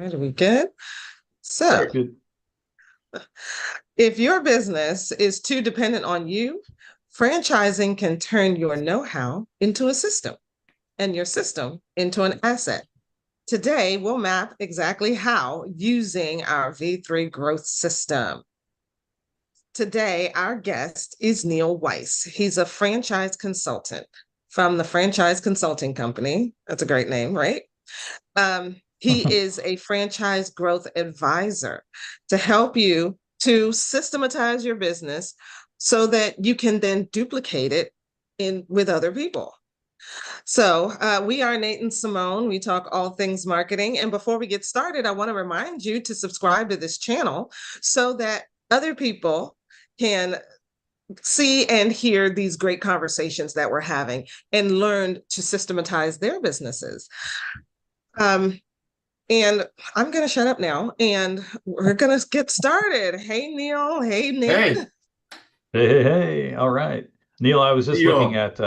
right, are we good? So, Very good. if your business is too dependent on you, franchising can turn your know-how into a system and your system into an asset. Today, we'll map exactly how using our V3 growth system. Today, our guest is Neal Weiss. He's a franchise consultant from the Franchise Consulting Company. That's a great name, right? He is a franchise growth advisor to help you to systematize your business so that you can then duplicate it in with other people. So we are Nate and Simone. We talk all things marketing. And before we get started, I want to remind you to subscribe to this channel so that other people can see and hear these great conversations that we're having and learn to systematize their businesses. And I'm going to shut up now and we're going to get started. Hey, Neal. Hey, Nate. Hey, Hey. All right. Neal, I was just looking Neal. at,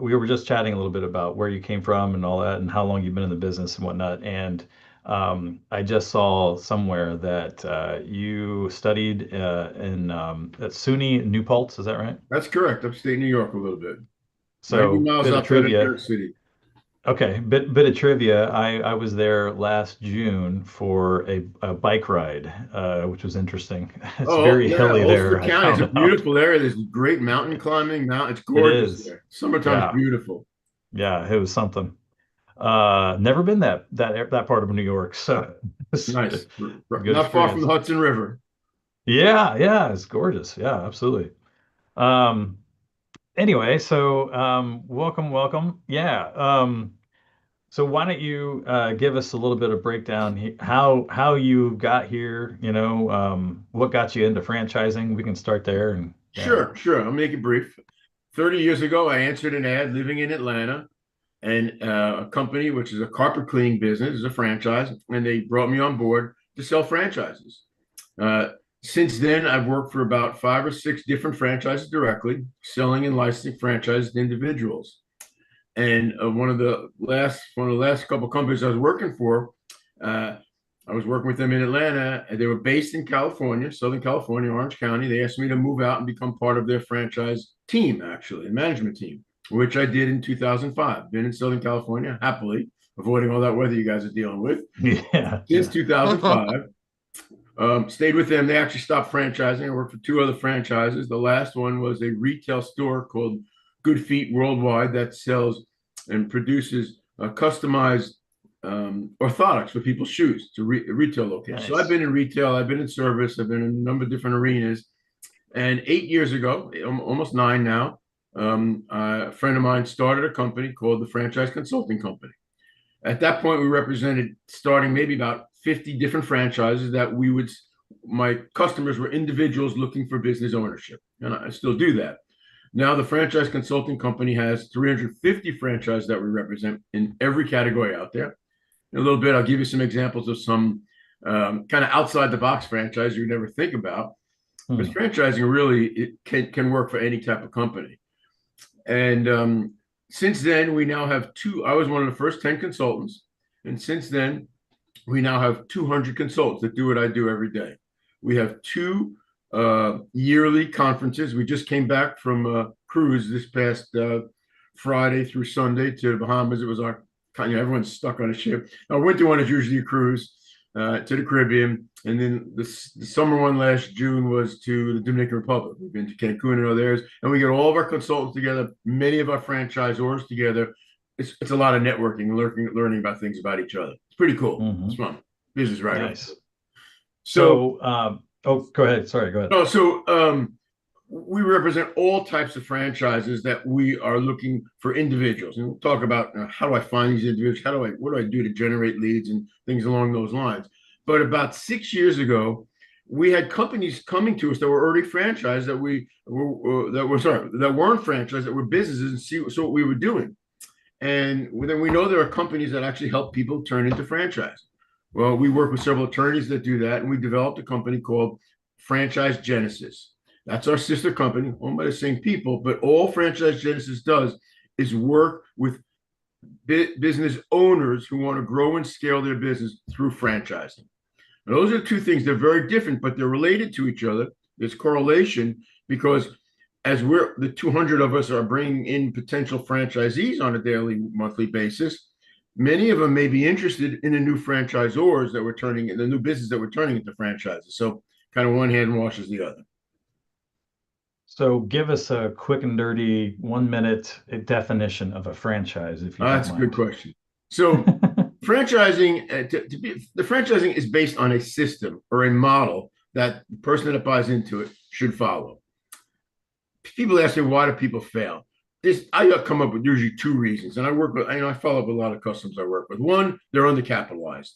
we were just chatting a little bit about where you came from and all that and how long you've been in the business and whatnot. And I just saw somewhere that you studied at SUNY New Paltz. Is that right? That's correct. Upstate New York a little bit. 90 So, miles bit of outside of New trivia. York City. Okay, bit of trivia. I was there last June for a bike ride, which was interesting. It's Oh, very yeah. hilly Ulster there, I County. It's a found out. beautiful area. There's great mountain climbing. It's It gorgeous is. there. Summertime's Yeah. beautiful. Yeah, it was something. Never been that part of New York, so it's Nice. a good Not far from the experience. Hudson River. Yeah, it's gorgeous. Yeah, absolutely. Um, anyway, so welcome. Yeah. So why don't you give us a little bit of breakdown how you got here, what got you into franchising? We can start there and yeah. Sure. I'll make it brief. 30 years ago, I answered an ad living in Atlanta, and a company, which is a carpet cleaning business, is a franchise, and they brought me on board to sell franchises. Uh, since then, I've worked for about 5 or 6 different franchises directly, selling and licensing franchises to individuals. And one of the last couple of companies I was working for, uh, I was working with them in Atlanta, and they were based in California, Southern California, Orange County. They asked me to move out and become part of their franchise team, actually, a management team, which I did in 2005. Been in Southern California happily, avoiding all that weather you guys are dealing with since Yeah. 2005. Stayed with them. They actually stopped franchising. I worked for 2 other franchises. The last one was a retail store called Good Feet Worldwide that sells and produces customized orthotics for people's shoes. It's a retail location. So I've Nice. been in retail, I've been in service, I've been in a number of different arenas. And 8 years ago, almost 9 now, a friend of mine started a company called the Franchise Consulting Company. At that point, we represented starting maybe about 50 different franchises that my customers were individuals looking for business ownership. And I still do that. Now, the franchise consulting company has 350 franchises that we represent in every category out there. In a little bit, I'll give you some examples of some kind of outside the box franchise you would never think about. But Hmm. franchising really can work for any type of company. And since then, we now have two. I was one of the first 10 consultants. And since then, we now have 200 consultants that do what I do every day. We have two yearly conferences. We just came back from a cruise this past Friday through Sunday to the Bahamas. It was our everyone's stuck on a ship. Our winter one is usually a cruise to the Caribbean, and then the summer one last June was to the Dominican Republic. We've been to Cancun and others, and we get all of our consultants together, many of our franchisors together. It's a lot of networking, learning about things about each other. It's pretty cool. It's Hmm. fun. Business writer. Nice. So, So, oh, go ahead. Sorry, go ahead. no, so we represent all types of franchises that we are looking for individuals, and we'll talk about how do I find these individuals? What do I do to generate leads and things along those lines? But about 6 years ago, we had companies coming to us that were already franchised that weren't franchised, that were businesses, and so what we were doing. And then we know there are companies that actually help people turn into franchise. Well, we work with several attorneys that do that, and we developed a company called Franchise Genesis. That's our sister company, owned by the same people. But all Franchise Genesis does is work with business owners who want to grow and scale their business through franchising. Now, those are two things. They're very different, but they're related to each other. There's correlation because as we're the 200 of us are bringing in potential franchisees on a daily, monthly basis, many of them may be interested in the new franchisors that we're turning in the new business that we're turning into franchises. So kind of one hand washes the other. So give us a quick and dirty 1 minute definition of a franchise, if you don't That's a good mind. question. So franchising, the franchising is based on a system or a model that the person that buys into it should follow. People ask me, why do people fail? I come up with usually two reasons, and I follow up with a lot of customers I work with. One, they're undercapitalized.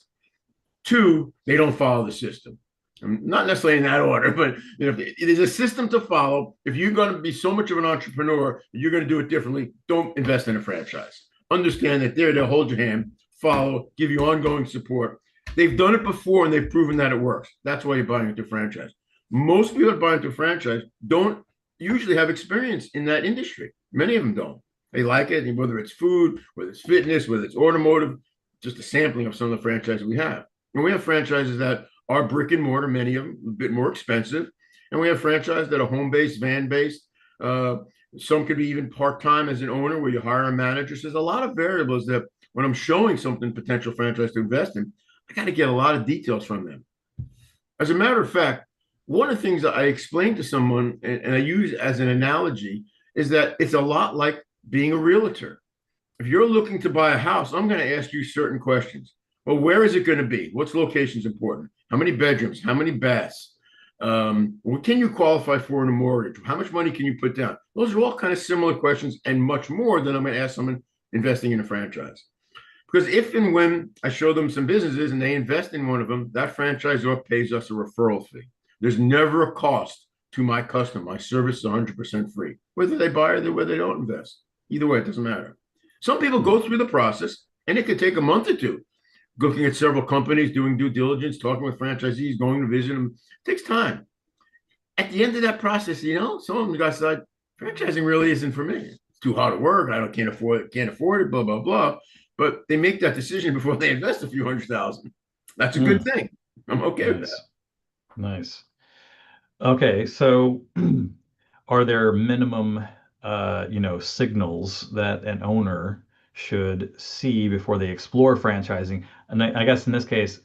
Two, they don't follow the system. Not necessarily in that order, but there's a system to follow. If you're going to be so much of an entrepreneur, you're going to do it differently. Don't invest in a franchise. Understand that they'll hold your hand, follow, give you ongoing support. They've done it before and they've proven that it works. That's why you're buying into a franchise. Most people that buy into a franchise don't usually have experience in that industry. Many of them don't. They like it, and whether it's food, whether it's fitness, whether it's automotive, just a sampling of some of the franchises we have. And we have franchises that are brick and mortar, many of them a bit more expensive. And we have franchises that are home-based, van-based. Some could be even part-time as an owner where you hire a manager. So there's a lot of variables that when I'm showing something potential franchise to invest in, I got to get a lot of details from them. As a matter of fact, one of the things that I explained to someone and I use as an analogy is that it's a lot like being a realtor. If you're looking to buy a house, I'm going to ask you certain questions. Well, where is it going to be? What's locations important? How many bedrooms? How many baths? What can you qualify for in a mortgage? How much money can you put down? Those are all kind of similar questions and much more than I'm going to ask someone investing in a franchise. Because if and when I show them some businesses and they invest in one of them, that franchisor pays us a referral fee. There's never a cost to my customer. My service is 100% free, whether they buy or whether they don't invest. Either way, it doesn't matter. Some people go through the process, and it could take a month or two. Looking at several companies, doing due diligence, talking with franchisees, going to visit them. It takes time. At the end of that process, some of them guys said, franchising really isn't for me. It's too hard to work. Can't afford it, blah, blah, blah. But they make that decision before they invest a few $100,000. That's a good thing. I'm okay with that. Nice. Okay, so are there minimum, signals that an owner should see before they explore franchising? And I guess in this case,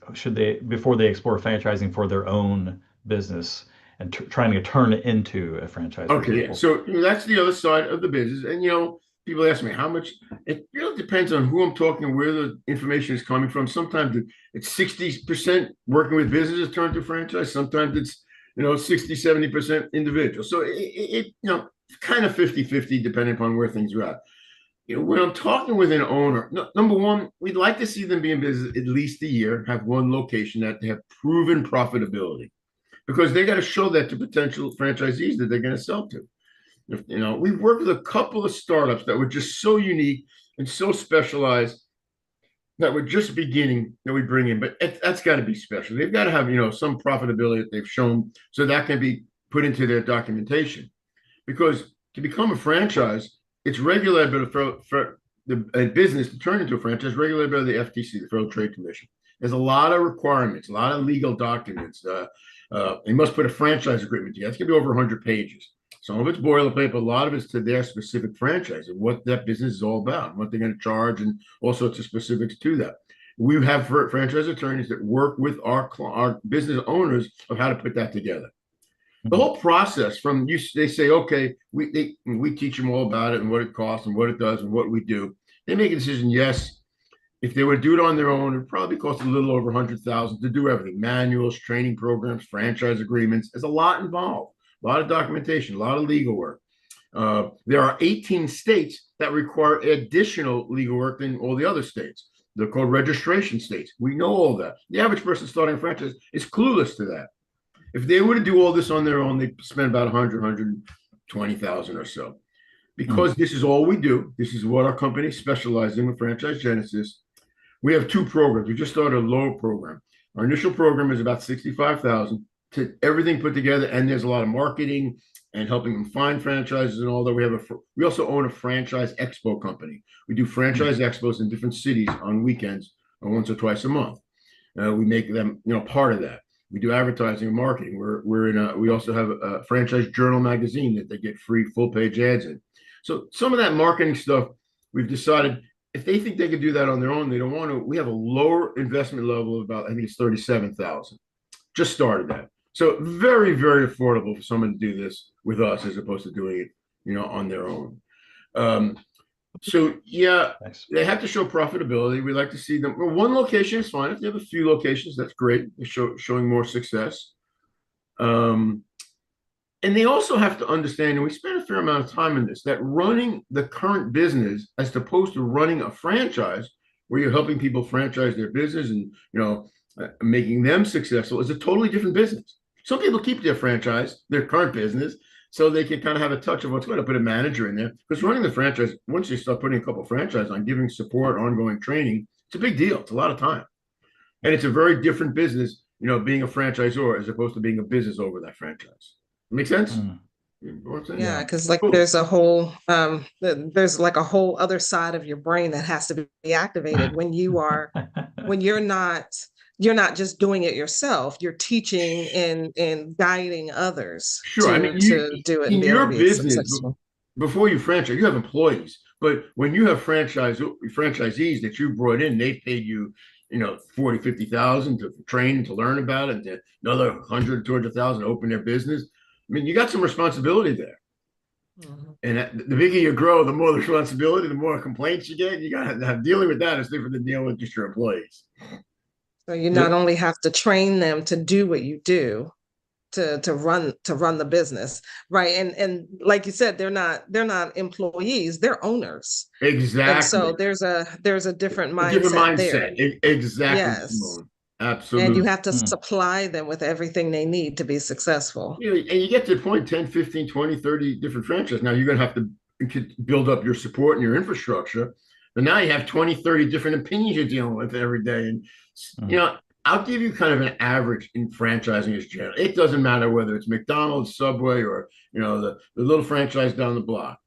before they explore franchising for their own business and trying to turn it into a franchise, for Okay, yeah. example? So that's the other side of the business. And people ask me how much. It really depends on who I'm talking, where the information is coming from. Sometimes it's 60% working with businesses turned to franchise. Sometimes it's 60, 70% individual. So it kind of 50-50 depending upon where things are at. When I'm talking with an owner, number one, we'd like to see them be in business at least a year, have one location that they have proven profitability, because they got to show that to potential franchisees that they're going to sell to. We've worked with a couple of startups that were just so unique and so specialized that we're just beginning that we bring in, but that's got to be special. They've got to have, some profitability that they've shown so that can be put into their documentation. Because to become a franchise, it's regulated for a business to turn into a franchise, regulated by the FTC, the Federal Trade Commission. There's a lot of requirements, a lot of legal documents. They must put a franchise agreement together. It's going to be over 100 pages. Some of it's boilerplate, but a lot of it's to their specific franchise and what that business is all about, what they're going to charge, and all sorts of specifics to that. We have franchise attorneys that work with our business owners of how to put that together. The whole process they say, okay, we teach them all about it and what it costs and what it does and what we do. They make a decision, yes. If they would do it on their own, it probably costs a little over $100,000 to do everything: manuals, training programs, franchise agreements. There's a lot involved, a lot of documentation, a lot of legal work. There are 18 states that require additional legal work than all the other states. They're called registration states. We know all that. The average person starting a franchise is clueless to that. If they were to do all this on their own, they'd spend about $120,000 or so. Because this is all we do, this is what our company specializes in with Franchise Genesis. We have two programs. We just started a low program. Our initial program is about $65,000 to everything put together, and there's a lot of marketing, and helping them find franchises and all that. We also own a franchise expo company. We do franchise expos in different cities on weekends, once or twice a month. We make them, part of that. We do advertising and marketing. We also have a franchise journal magazine that they get free full page ads in. So some of that marketing stuff, we've decided if they think they could do that on their own, they don't want to. We have a lower investment level of about, I think it's 37,000. Just started that. So very, very affordable for someone to do this with us as opposed to doing it, on their own. So yeah, Nice. they have to show profitability. We like to see them. Well, one location is fine. If they have a few locations, that's great. They're showing more success. And they also have to understand, and we spend a fair amount of time in this, that running the current business as opposed to running a franchise where you're helping people franchise their business and making them successful is a totally different business. Some people keep their franchise, their current business, so they can kind of have a touch of what's going to put a manager in there. Because running the franchise, once you start putting a couple of franchises on, giving support, ongoing training, it's a big deal. It's a lot of time. And it's a very different business, being a franchisor as opposed to being a business over that franchise. Make sense? Yeah, because like Cool. there's like a whole other side of your brain that has to be activated when you're not just doing it yourself. You're teaching and guiding others Sure. I mean, to do it and in be able your to be business, successful. before you franchise, you have employees. But when you have franchisees that you brought in, they paid you, 40, 50,000 to train and to learn about it, and another 100, 200,000 to open their business. I mean, you got some responsibility there. Mhm. And the bigger you grow, the more the responsibility, the more complaints you get. You got to have dealing with that is different than dealing with just your employees. So you not only have to train them to do what you do, to run the business, right? And like you said, they're not employees, they're owners. And so Exactly. there's a different A different mindset there. mindset. Exactly, Yes. Simone. And you Absolutely. have to supply them with everything they need to be successful. And you get to the point 10, 15, 20, 30 different franchises. Now you're going to have to build up your support and your infrastructure. But now you have 20, 30 different opinions you're dealing with every day. And, I'll give you kind of an average in franchising as general. It doesn't matter whether it's McDonald's, Subway, or, the little franchise down the block.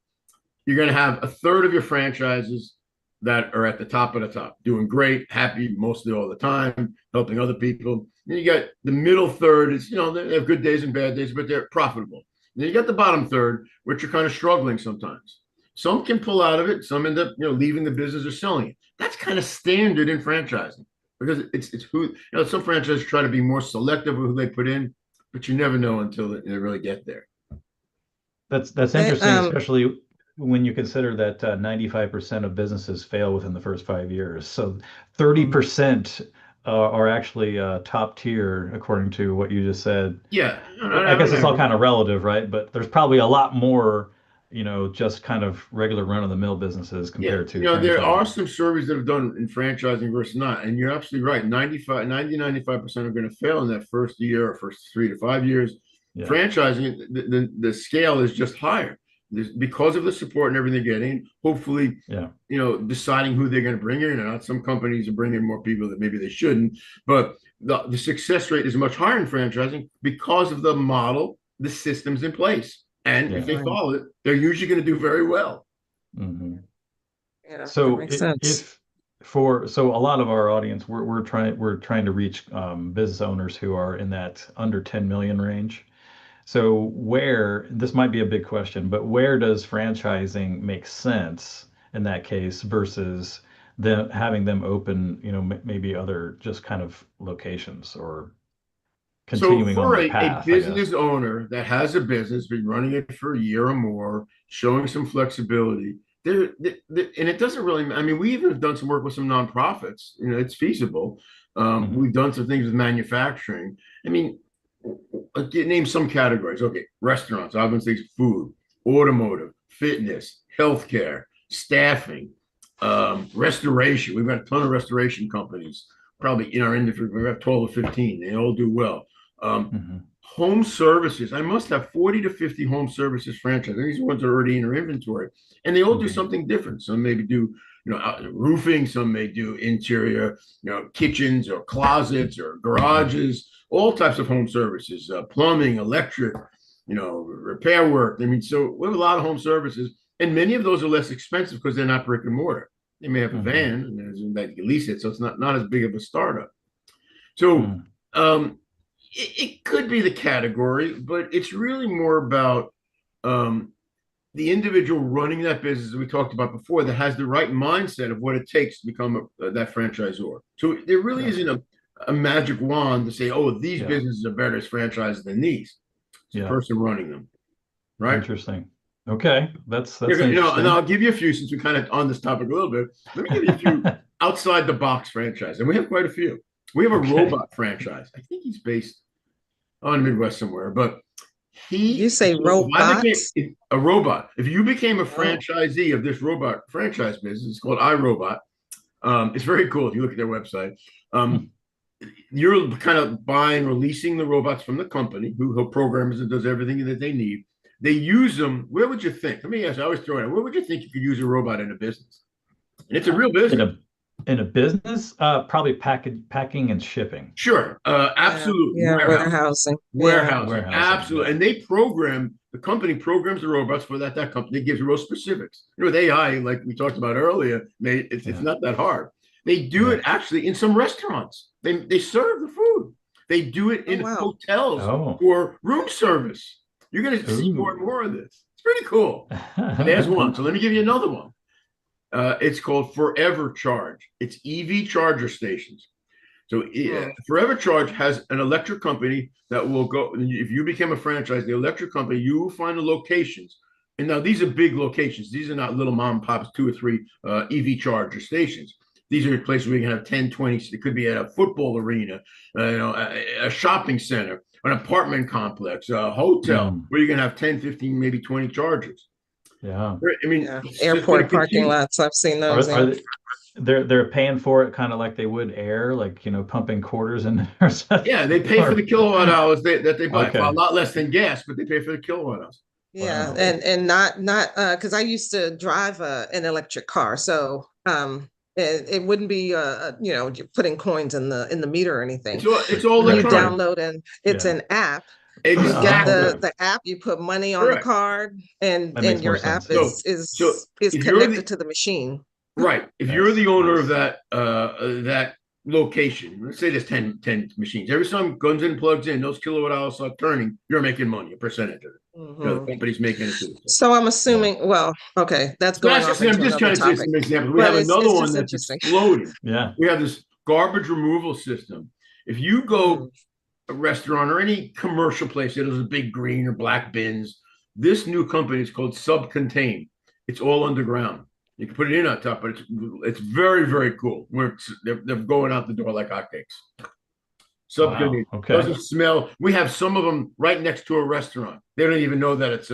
You're going to have a third of your franchises that are at the top of the top, doing great, happy mostly all the time, helping other people. Then you got the middle third is, they have good days and bad days, but they're profitable. Then you got the bottom third, which are kind of struggling sometimes. Some can pull out of it. Some end up, leaving the business or selling it. That's kind of standard in franchising because it's who, some franchises try to be more selective of who they put in, but you never know until they really get there. That's Okay, interesting, especially when you consider that 95% of businesses fail within the first 5 years. So 30% are actually top tier, according to what you just said. Yeah, I guess it's all kind of relative, right? But there's probably a lot more, just kind of regular run-of-the-mill businesses yeah. compared to There are franchising. some surveys that have done in franchising versus not. And you're absolutely right. 95% are going to fail in that first year or first 3 to 5 years. Yeah. Franchising, the scale is just higher. Because of the support and everything they're getting, hopefully, Yeah. deciding who they're going to bring in or not. Some companies are bringing more people that maybe they shouldn't, but the success rate is much higher in franchising because of the model, the systems in place. And if they follow it, they're usually going to do very well. Mm-hmm. Yeah, that So makes sense. so a lot of our audience, we're trying to reach business owners who are in that under 10 million range. So this might be a big question, but where does franchising make sense in that case versus having them open, maybe other just kind of locations or So continuing on for their a path, I guess. business owner that has a business, been running it for a year or more, showing some flexibility, and it doesn't really, I mean, we even have done some work with some nonprofits, it's feasible. Mhm. We've done some things with manufacturing. I mean, name some categories. Okay, restaurants, obviously food, automotive, fitness, healthcare, staffing, restoration. We've got a ton of restoration companies, probably in our industry. We have 12 or 15. They all do well. Mhm. Home services. I must have 40 to 50 home services franchises. These ones are already in our inventory, and they all do Mhm. something different. Some maybe do, roofing. Some may do interior, kitchens or closets or Mhm. garages. All types of home services, plumbing, electric. repair work. I mean, so we have a lot of home services, and many of those are less expensive because they're not brick and mortar. They may have a Hmm. van and that you lease it, so it's not as big of a startup. So Hmm. it could be the category, but it's really more about um, the individual running that business that we talked about before that has the right mindset of what it takes to become that franchisor. So there really Yeah. isn't a magic wand to say, oh, these Yeah. businesses are better as franchises than these. It's the Yeah. person running them, right? Interesting. Okay. That's And interesting. I'll give you a few since we're kind of on this topic a little bit. Let me give you a few outside the box franchise, and we have quite a few. We have a Okay. robot franchise. I think he's based on the Midwest somewhere, but You say if I became robots? a robot, if you became a Oh, franchisee of this robot franchise business, it's called iRobot. It's very cool if you look at their website. Hmm. Um, you're kind of buying or leasing the robots from the company who programs and does everything that they need. They use them. Where would you think? Let me ask. I always throw it out. Where would you think you could use a robot in a business? And it's a real In business. a business, probably packing and shipping. Sure, yeah, absolute yeah, warehousing. Yeah. warehousing, Warehousing. absolutely. Yeah. And the company programs the robots for that company gives real specifics. With AI, like we talked about earlier, it's Yeah. not that hard. They do Yeah. it actually in some restaurants. They serve the food. They do it Oh, in wow. hotels Oh. for room service. You're going to see more and Ooh. more of this. It's pretty cool. So there's one. So let me give you another one. It's called Forever Charge. It's EV charger stations. So Hmm. Forever Charge has an electric company that will go. If you became a franchise, the electric company, you will find the locations. And now these are big locations. These are not little mom and pops, 2 or 3 EV charger stations. These are places where you can have 10, 20. It could be at a football arena, a shopping center, an apartment complex, a hotel Hmm. where you can have 10, 15, maybe 20 chargers. Yeah. I mean, Yeah. it's just going to Airport parking continue. lots. I've seen those. Are Yeah. they, they're paying for it kind of like they would air, like, pumping quarters in there or something? Yeah, they pay for the Or, kilowatt hours that they buy. A okay. lot less than gas, but they pay for the kilowatt hours. Yeah, Wow. and not because I used to drive an electric car, so it wouldn't be you're putting coins in the meter or anything. It's all You Okay. electronic. download and it's Yeah. an app. You get Oh, Exactly. okay. the app, you put money on the Correct. card, and That makes more your app sense. Yeah. So is if you're the connected to the machine. right, if you're Nice. the owner of Nice. that location, let's say there's 10 machines. Every time guns in plugs in, those kilowatt hours start turning, you're making money, a percentage of it. The Hmm. company's making it too. So, So I'm Yeah. assuming, well, okay, that's so going that's off just I'm into just another trying to say topic, some examples. We but have another it's one just that's interesting. exploding. Yeah. We have this garbage removal system. If you go Mm. a restaurant or any commercial place that has a big green or black bins. This new company is called Subcontain. It's all underground. You can put it in on top, but it's very very cool. They're going out the door like hotcakes. Wow. Subcontain Okay. doesn't smell. We have some of them right next to a restaurant. They don't even know that it's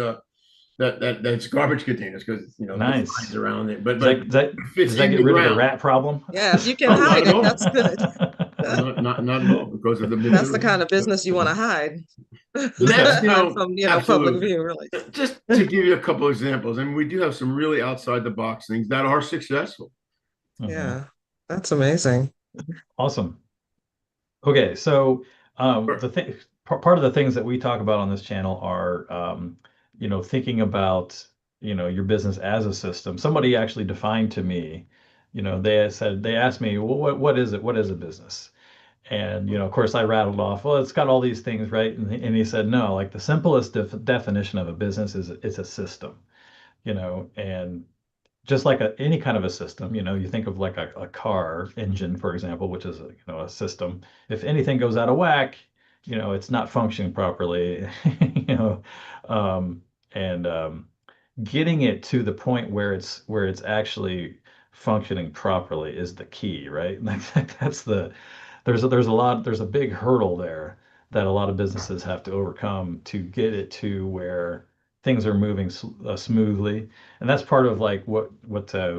that's garbage containers because the flies Nice. around it. But Does that does that it's does that in get the rid of the ground. rat problem? Yeah, if you can No, not hide at it, all. that's good. No, not at all because of the That's the material. kind of business you want to hide. That's Okay. Hide from, public absolutely. view, really. Just to give you a couple of examples, and we do have some really outside the box things that are successful. Hmm. Yeah, that's amazing. Awesome. Okay, so Sure. the thing, part of the things that we talk about on this channel are, thinking about, your business as a system. Somebody actually defined to me, they asked me, well, what is it? What is a business? And, of course, I rattled off, well, it's got all these things, right? And he said, no, like the simplest definition of a business is it's a system, and just like any kind of a system, you think of like a car engine, for example, which is a system. If anything goes out of whack, it's not functioning properly, you know, um, and getting it to the point where it's actually functioning properly is the key, right? Like that's there's a big hurdle there that a lot of businesses have to overcome to get it to where things are moving smoothly. And that's part of like what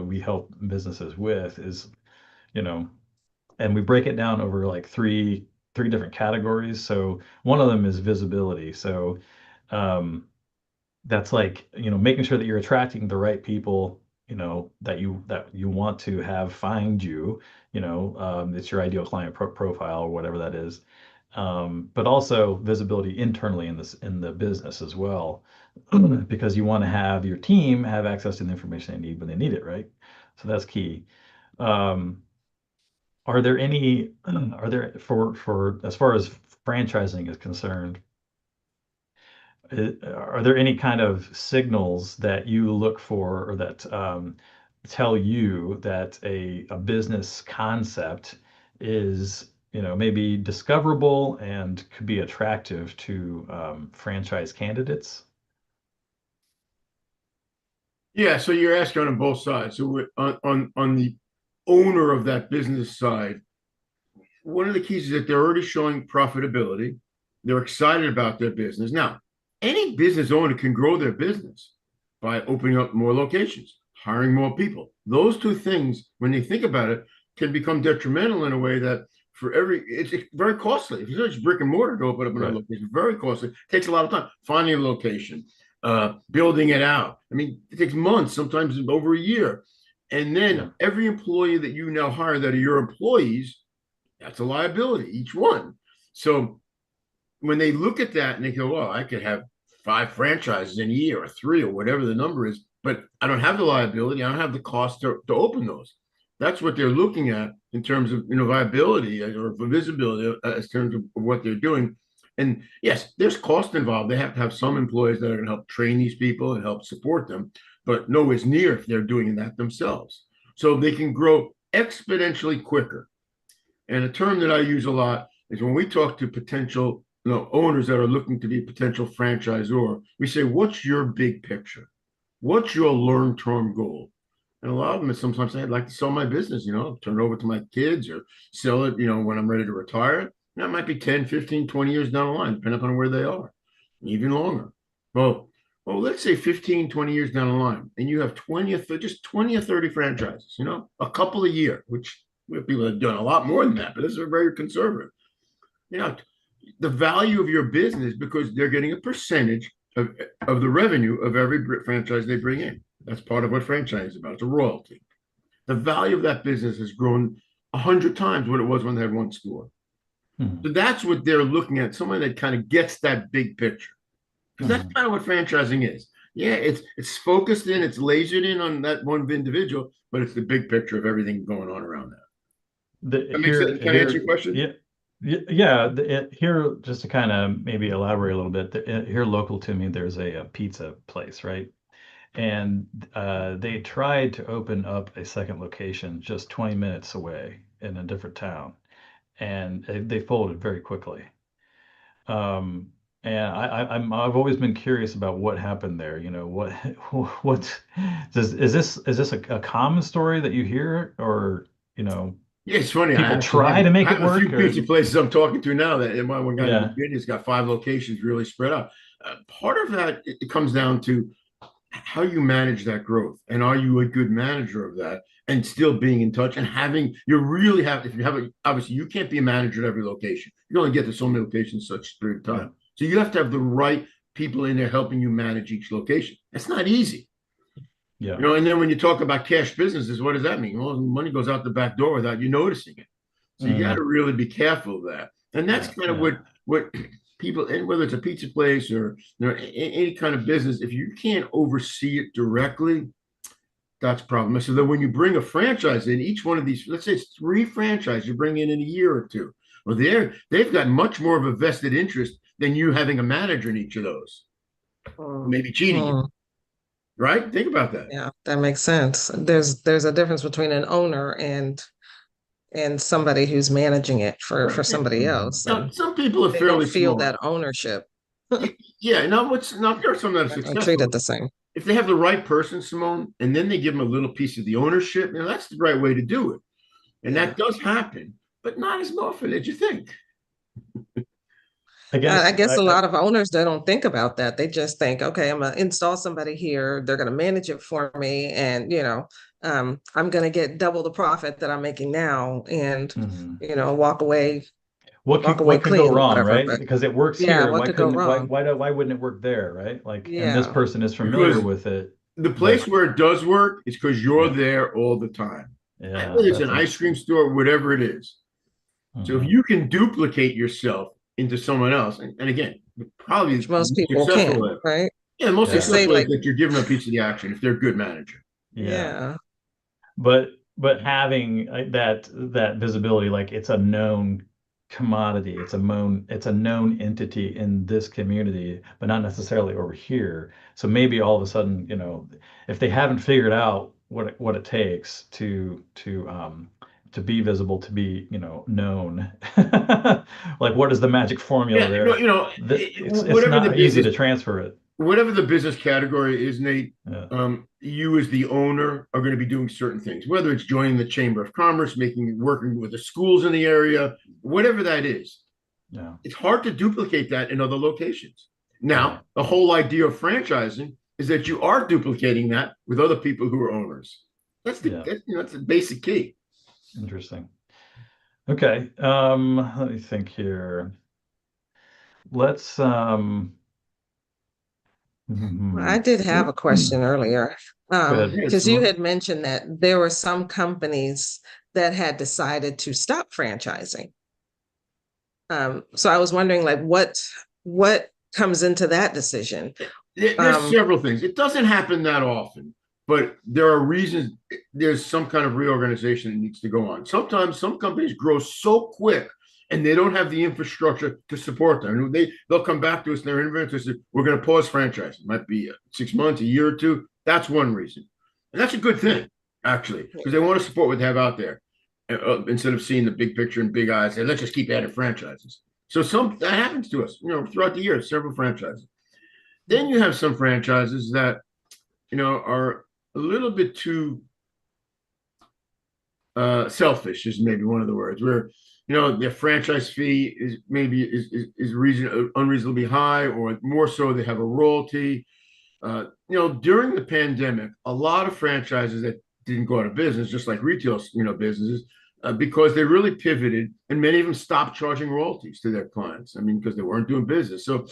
we help businesses with is, you know, and we break it down over like three different categories. So one of them is visibility. So um, that's like, making sure that you're attracting the right people, that you want to have find you. It's your ideal client profile or whatever that is. but also visibility internally in the business as well, because you want to have your team have access to the information they need when they need it, right? So that's key. Um, are there any are there for as far as franchising is concerned, are there any kind of signals that you look for or that tell you that a business concept is, maybe discoverable and could be attractive to franchise candidates? Yeah, so you're asking on both sides. So on the owner of that business side, one of the keys is that they're already showing profitability. They're excited about their business. Now, any business owner can grow their business by opening up more locations, hiring more people. Those two things, when they think about it, can become detrimental in a way that it's very costly. If it's just brick and mortar to open up another Right. location, very costly. It takes a lot of time finding a location, building it out. I mean, it takes months, sometimes over a year. And Yeah. then every employee that you now hire that are your employees, that's a liability, each one. So when they look at that and they go, well, I could have 5 franchises in a year or 3 or whatever the number is, but I don't have the liability. I don't have the cost to open those. That's what they're looking at in terms of viability or visibility as terms of what they're doing. And yes, there's cost involved. They have to have some employees that are going to help train these people and help support them, but nowhere near if they're doing that themselves. So they can grow exponentially quicker. And a term that I use a lot is when we talk to potential owners that are looking to be a potential franchisor, we say, what's your big picture? What's your long-term goal? And a lot of them is sometimes say, I'd like to sell my business, turn it over to my kids or sell it, when I'm ready to retire. That might be 10, 15, 20 years down the line, depending on where they are, even longer. Well, let's say 15, 20 years down the line, and you have 20 or 30, just 20 or 30 franchises, a couple a year, which people have done a lot more than that, but this is very conservative. You know, the value of your business because they're getting a percentage of the revenue of every franchise they bring in. That's part of what franchise is about. It's a royalty. The value of that business has grown 100 times what it was when they had one store. Mhm. So that's what they're looking at. Someone that kind of gets that big picture, because that's Mhm. kind of what franchising is. Yeah, it's focused in, it's lasered in on that one individual, but it's the big picture of everything going on around that. The, That makes here, sense. Can I answer your here, question? yeah, yeah. Here, just to kind of maybe elaborate a little bit. Here, local to me, there's a pizza place, right? And they tried to open up a second location just 20 minutes away in a different town, and they folded very quickly. Um, and I've always been curious about what happened there. What what is this a common story that you hear, or Yeah, it's funny. I people actually try to I make it have a few work, or pizza places I'm talking to now that one guy in yeah, Virginia's got 5 locations really spread out. Part of that it comes down to how you manage that growth, and are you a good manager of that, and still being in touch and having you really have if you have obviously you can't be a manager at every location. You only get to so many locations such a period of yeah, time, so you have to have the right people in there helping you manage each location. That's not easy. yeah, And then when you talk about cash businesses, what does that mean? Well, money goes out the back door without you noticing it. So you got mm, to really be careful of that. And that's yeah, kind of yeah, what people, and whether it's a pizza place or any kind of business, if you can't oversee it directly, that's a problem. So that when you bring a franchise in, each one of these, let's say it's 3 franchises you bring in a year or two. Well, they've got much more of a vested interest than you having a manager in each of those, Mm, maybe cheating you, mm, right? Think about that. yeah, that makes sense. There's a difference between an owner and somebody who's managing it for Right. somebody mhm, else, Now, and some people are they don't fairly feel smart. that ownership. Yeah, now what's not there are some that are They're not treated successful. the same. If they have the right person, Simone, and then they give them a little piece of the ownership, that's the right way to do it. And Yeah. that does happen, but not as often as you think. I I guess guess a lot of owners, they don't think about that. They just think, okay, I'm gonna install somebody here. They're gonna manage it for me, and I'm gonna get double the profit that I'm making now, and mhm. walk away, What walk could away what could go clean or wrong, whatever. right? But Because it works yeah, here. what Why could go couldn't why wrong? why do, why wouldn't it work there, right? Like, and this Yeah, person is familiar Because with it, the but place where it does work is because you're yeah, there all the time. yeah, Whether it's that's an ice cream interesting. store, whatever it is. So if Hmm. you can duplicate yourself into someone else. And again, probably Which the most most people successful can't, way. right? Yeah, the most They Yeah. say successful way is like, that you're giving them a piece of the action if they're a good manager. Yeah. yeah, But having that visibility, like it's a known commodity, it's a known entity in this community, but not necessarily over here. So maybe all of a sudden, if they haven't figured out what it takes to be visible, to be, known, like what is the magic formula Yeah, there? It's not easy to transfer it. whatever the business category is, Nate, Yeah. you as the owner are going to be doing certain things, whether it's joining the Chamber of Commerce, working with the schools in the area, whatever that is. Yeah. It's hard to duplicate that in other locations. Right. Now, the whole idea of franchising is that you are duplicating that with other people who are owners. Yeah. That's the basic key. Interesting. Okay. Let me think here. Let's I did have a question earlier. Go ahead. Yeah, Because you had mentioned that there were some companies that had decided to stop franchising. So I was wondering, like, what comes into that decision? There's several things. It doesn't happen that often, but there are reasons. There's some kind of reorganization that needs to go on. Sometimes some companies grow so quick and they don't have the infrastructure to support them. They'll come back to us. Their inventors say, "We're going to pause franchising. It might be 6 months, a year or two." That's one reason, and that's a good thing actually, because they want to support what they have out there instead of seeing the big picture and big eyes. And let's just keep adding franchises. So that happens to us, throughout the years, several franchises. Then you have some franchises that, are a little bit too selfish, is maybe one of the words, where, their franchise fee is maybe unreasonably high, or more so they have a royalty. During the pandemic, a lot of franchises that didn't go out of business, just like retail, businesses, because they really pivoted, and many of them stopped charging royalties to their clients. I mean, because they weren't doing business. So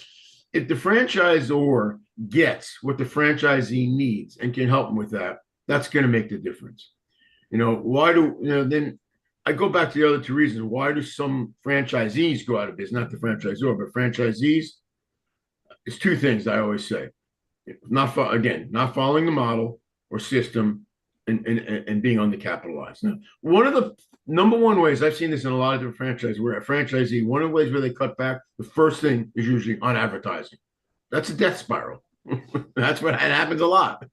if the franchisor gets what the franchisee needs and can help them with that, that's going to make the difference. Then I go back to the other two reasons. Why do some franchisees go out of business? Not the franchisor, but franchisees. It's two things I always say. Not following the model or system, and being undercapitalized. Now, one of the number one ways I've seen this in a lot of different franchises, where a franchisee, one of the ways where they cut back, the first thing is usually on advertising. That's a death spiral. That's what happens a lot.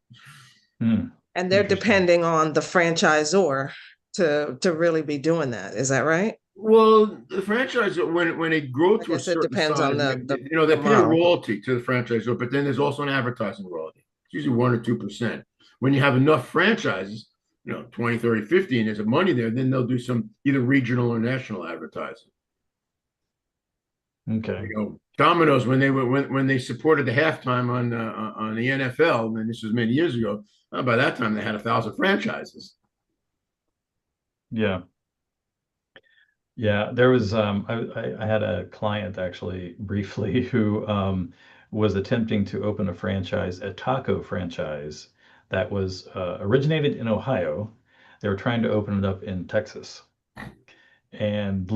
And they're depending on the franchisor to really be doing that. Is that right? Well, the franchisor, when they grow to a certain depends size, on they pay a royalty to the franchisor, but then there's also an advertising royalty. It's usually 1 or 2%. When you have enough franchises, 20, 30, 50, and there's money there, then they'll do some either regional or national advertising. Okay. Domino's, when they supported the halftime on the NFL, and this was many years ago, by that time they had 1,000 franchises. Yeah. Yeah, there was I had a client actually briefly who was attempting to open a taco franchise that was originated in Ohio. They were trying to open it up in Texas. And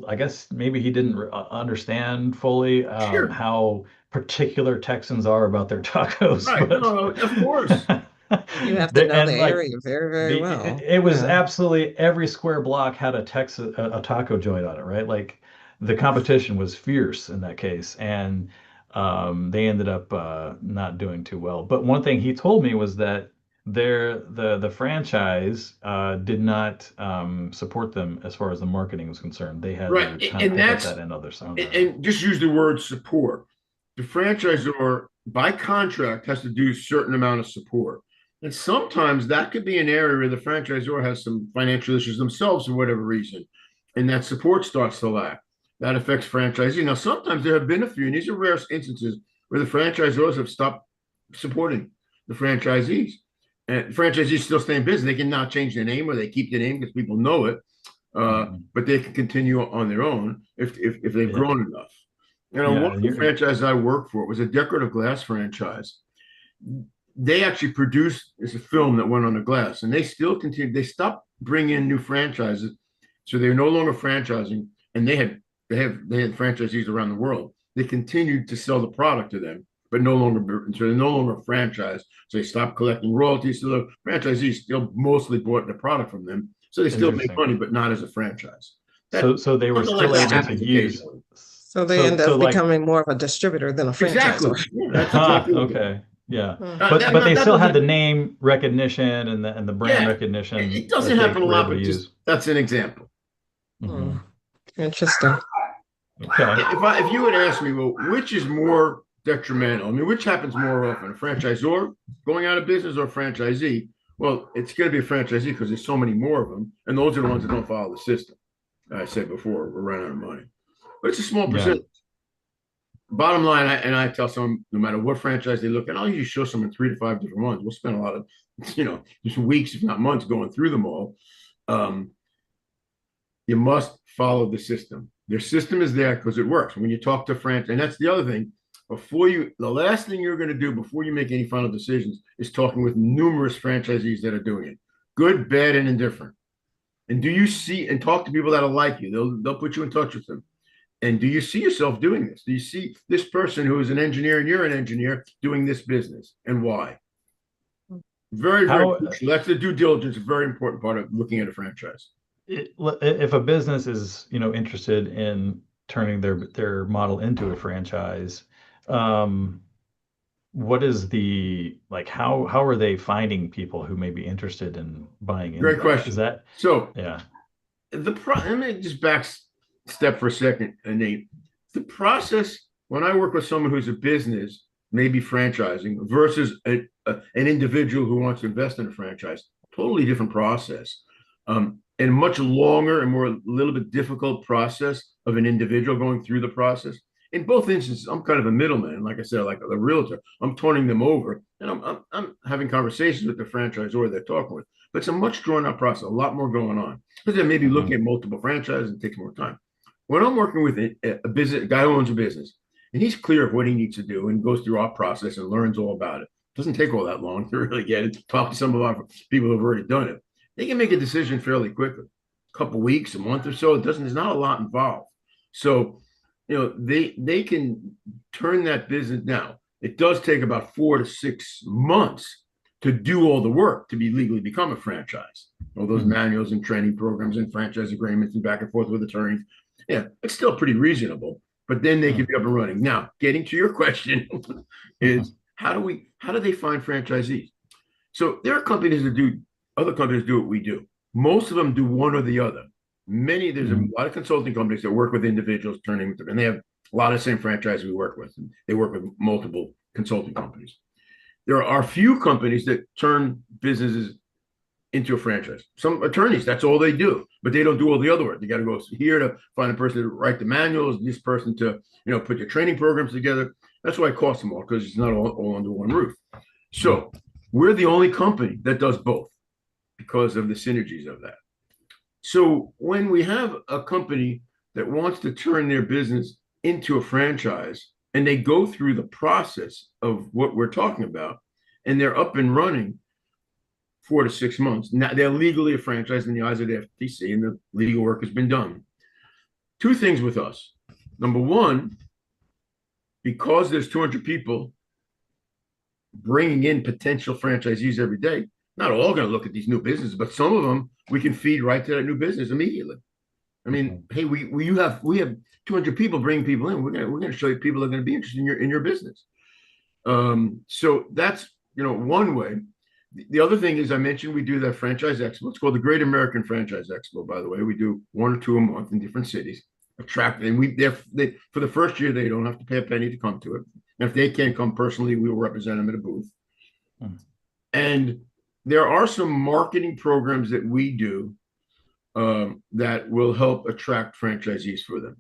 I guess maybe he didn't understand fully Sure. how particular Texans are about their tacos. Right. But No, of course. You have to know the like area very, very well. it was absolutely every square block had a taco joint on it, right? Like the competition was fierce in that case, and they ended up not doing too well. But one thing he told me was that the franchise did not support them as far as the marketing was concerned. They had Right. to kind of And pick up that's that end others. and just use the word support. The franchisor, by contract, has to do a certain amount of support. And sometimes that could be an area where the franchisor has some financial issues themselves for whatever reason, and that support starts to lack. That affects franchisees. Now, sometimes there have been a few, and these are rare instances, where the franchisors have stopped supporting the franchisees. And franchisees still stay in business. They can now change their name, or they keep the name because people know it, but they can continue on their own if they've grown enough. One of the franchises I worked for was a decorative glass franchise. They actually produced a film that went on the glass, and they still continue. They stopped bringing in new franchises, so they're no longer franchising, and they had they had franchisees around the world. They continued to sell the product to them, but so they're no longer franchised. So they stopped collecting royalties. So the franchisees still mostly bought the product from them. So they still make Interesting. money, but not as a franchise. That So they were something like still that able to happens use. occasionally. So they end So up like, becoming more of a distributor than a Exactly. franchisor. Yeah, that's exactly what it is. okay, yeah, Hmm. but they That still had the doesn't. name recognition and the brand Yeah, recognition it that doesn't they happen a were lot, able to but just use. that's an example. Hmm. Hmm. Interesting. Okay. If you would ask me, well, which is more detrimental? I mean, which happens more often, a franchisor going out of business or a franchisee? Well, it's going to be a franchisee because there's so many more of them, and those are the ones that don't follow the system. I said before, we're running out of money, but it's a small Yeah. percentage. Bottom line, I tell someone, no matter what franchise they look at, I'll usually show someone 3 to 5 different ones. We'll spend a lot of, just weeks, if not months, going through them all. Um, you must follow the system. Their system is there because it works. When you talk to franchise, and that's the other thing, the last thing you're going to do before you make any final decisions is talking with numerous franchisees that are doing it, good, bad, and indifferent. And do you see and talk to people that'll like you? They'll put you in touch with them. And do you see yourself doing this? Do you see this person who is an engineer and you're an engineer doing this business, and why? Very, very How crucial. That's the due diligence, a very important part of looking at a franchise. if a business is, interested in turning their model into a franchise, um, what is the like how are they finding people who may be interested in buying into Great that? Is question. that So yeah. let me just back step for a second, Nate. The process when I work with someone who's a business, maybe franchising, versus an individual who wants to invest in a franchise, totally different process, and much longer and more a little bit difficult process of an individual going through the process. In both instances, I'm kind of a middleman, like I said, like a realtor. I'm turning them over, and I'm having conversations with the franchisor they're talking with. But it's a much drawn out process, a lot more going on because they may be looking Mhm. at multiple franchises and it takes more time. When I'm working with a business a guy who owns a business and he's clear of what he needs to do and goes through our process and learns all about it, doesn't take all that long to really get it. Talk to some of our people who've already done it. They can make a decision fairly quickly, a couple weeks, a month or so. It doesn't. There's not a lot involved. So, they can turn that business now. It does take about 4 to 6 months to do all the work to be legally become a franchise. All those Mhm. manuals and training programs and franchise agreements and back and forth with attorneys. Yeah, it's still pretty reasonable, but then they can be up and running. Now, getting to your question is Mhm. how do they find franchisees? So there are companies that do other companies do what we do. Most of them do one or the other. There's a Mhm. lot of consulting companies that work with individuals, turning them, and they have a lot of the same franchise we work with. They work with multiple consulting companies. There are few companies that turn businesses into a franchise. Some attorneys, that's all they do, but they don't do all the other work. They got to go here to find a person to write the manuals, this person to put your training programs together. That's why it costs them all because it's not all under one roof. So we're the only company that does both because of the synergies of that. So when we have a company that wants to turn their business into a franchise and they go through the process of what we're talking about and they're up and running 4 to 6 months. Now they're legally a franchise in the eyes of the FTC, and the legal work has been done. Two things with us. Number one, because there's 200 people bringing in potential franchisees every day, not all going to look at these new businesses, but some of them we can feed right to that new business immediately. I mean, hey, we have 200 people bringing people in. We're gonna show you people are going to be interested in your business. So that's one way. The other thing is I mentioned we do that franchise expo. It's called the Great American Franchise Expo, by the way. We do 1 or 2 a month in different cities. Attract and they for the first year they don't have to pay a penny to come to it. And if they can't come personally, we will represent them at a booth. Mhm. And there are some marketing programs that we do that will help attract franchisees for them.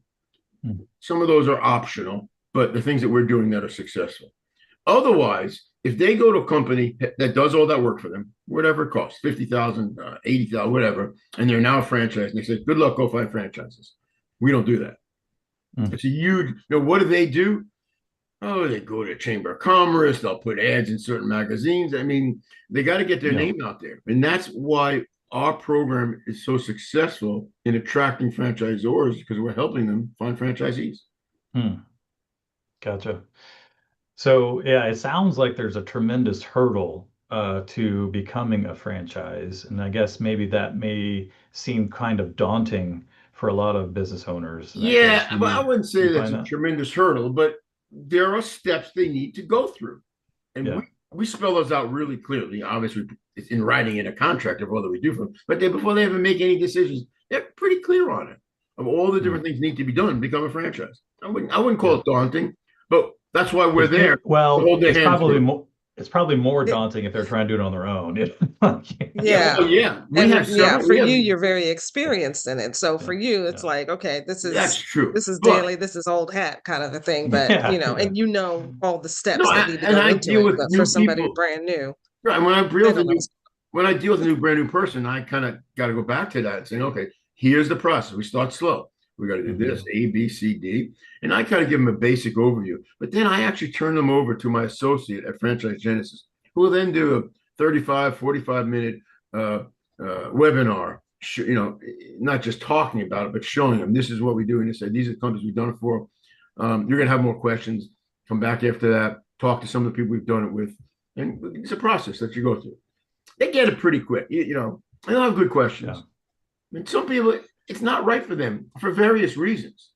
Mhm. Some of those are optional, but the things that we're doing that are successful. Otherwise, if they go to a company that does all that work for them, whatever it costs, 50,000, 80,000, whatever, and they're now a franchise, and they say, good luck, go find franchises. We don't do that. Mhm. It's a huge, what do they do? Oh, they go to Chamber of Commerce, they'll put ads in certain magazines. I mean, they got to get their Yeah. name out there. And that's why our program is so successful in attracting franchisors because we're helping them find franchisees. Hmm. Gotcha. So yeah, it sounds like there's a tremendous hurdle to becoming a franchise, and I guess maybe that may seem kind of daunting for a lot of business owners in that case. Yeah, Do but I you wouldn't do say you that's find a that? tremendous hurdle, but there are steps they need to go through. And Yeah. we spell those out really clearly. Obviously, it's in writing in a contract of what we do for them. But before they even make any decisions, they're pretty clear on it of all the Hmm. different things need to be done to become a franchise. I wouldn't call Yeah. it daunting, but that's why we're It's there to well, hold their hand through it. it's probably more It, daunting if they're trying to do it on their own. Yeah, yeah. well, yeah, we And have yeah, several. for We you, have you're very experienced in it. So for Yeah. you, it's Yeah. like, okay, That's true, this is but daily, this is old hat kind of a thing. But Yeah. Yeah. and you know all the no, steps that need to and go I into deal it. with But for new somebody people. brand new, Right. they don't know. When I deal with a new brand new person, I kind of got to go back to that and saying, okay, here's the process. We start slow. We got to do this, Hmm. A, B, C, D. And I kind of give them a basic overview. But then I actually turn them over to my associate at Franchise Genesis, who will then do a 35, 45-minute webinar, not just talking about it, but showing them this is what we do. And they say, these are the companies we've done it for. You're going to have more questions. Come back after that, talk to some of the people we've done it with. And it's a process that you go through. They get it pretty quick. They'll have good Yeah. questions. And some people, it's not right for them for various reasons.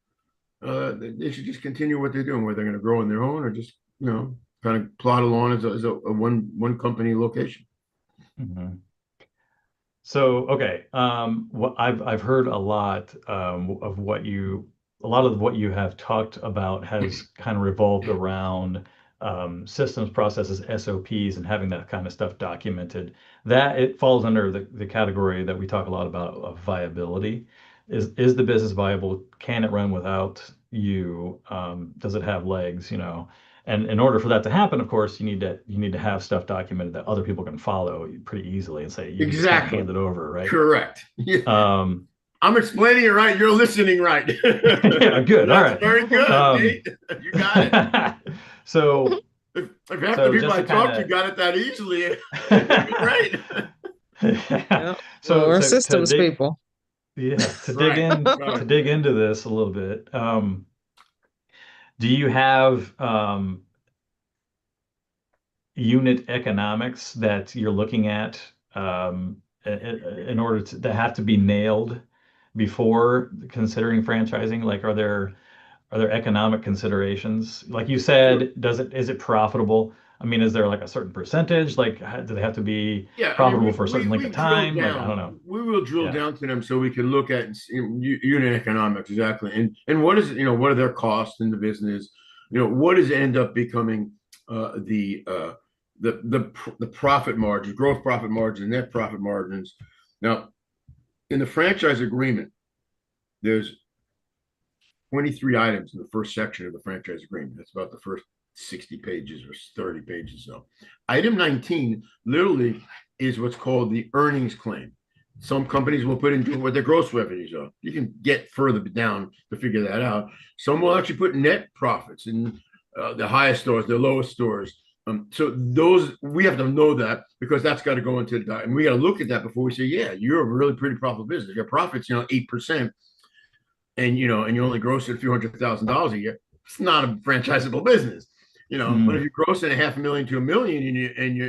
They should just continue what they're doing, whether they're going to grow on their own or just, kind of plod along as a one company location. Hmm. So, okay, what I've heard a lot a lot of what you have talked about has kind of revolved around systems, processes, SOPs, and having that kind of stuff documented. That it falls under the category that we talk a lot about of viability. Is the business viable? Can it run without you? Does it have legs? And in order for that to happen, of course, you need to have stuff documented that other people can follow pretty easily and say you just can't Exactly. hand it over, right? Correct. Yeah. Um, I'm explaining it right. You're listening right. yeah, good. All That's right. very good, Um, Nate. You got it. so If half the so people just I to kind talked to of got it that easily, it'd be great. Yeah. Well, so we're to systems dig people. yeah Right. to Right. dig into this a little bit. Do you have unit economics that you're looking at in order to that have to be nailed before considering franchising? Like, are there economic considerations? Like you Sure. said, is it profitable? I mean, is there like a certain percentage? Like, do they have to be Yeah, I mean, profitable for a certain length we of drill time? Like, I don't down. know. We will drill Yeah. down to them so we can look at unit economics exactly, and what is what are their costs in the business? What does it end up becoming the profit margin, gross profit margin, net profit margins. Now, in the franchise agreement, there's 23 items in the first section of the franchise agreement. That's about the first 60 pages or 30 pages. So, item 19 literally is what's called the earnings claim. Some companies will put in what their gross revenues are. You can get further down to figure that out. Some will actually put net profits in the highest stores, the lowest stores. So those we have to know that because that's got to go into the and we got to look at that before we say, yeah, you're a really pretty profitable business. Your profits, 8%, and you only gross at a few $100,000 a year, it's not a franchisable business. But if Mm, you're grossing a half a million to a million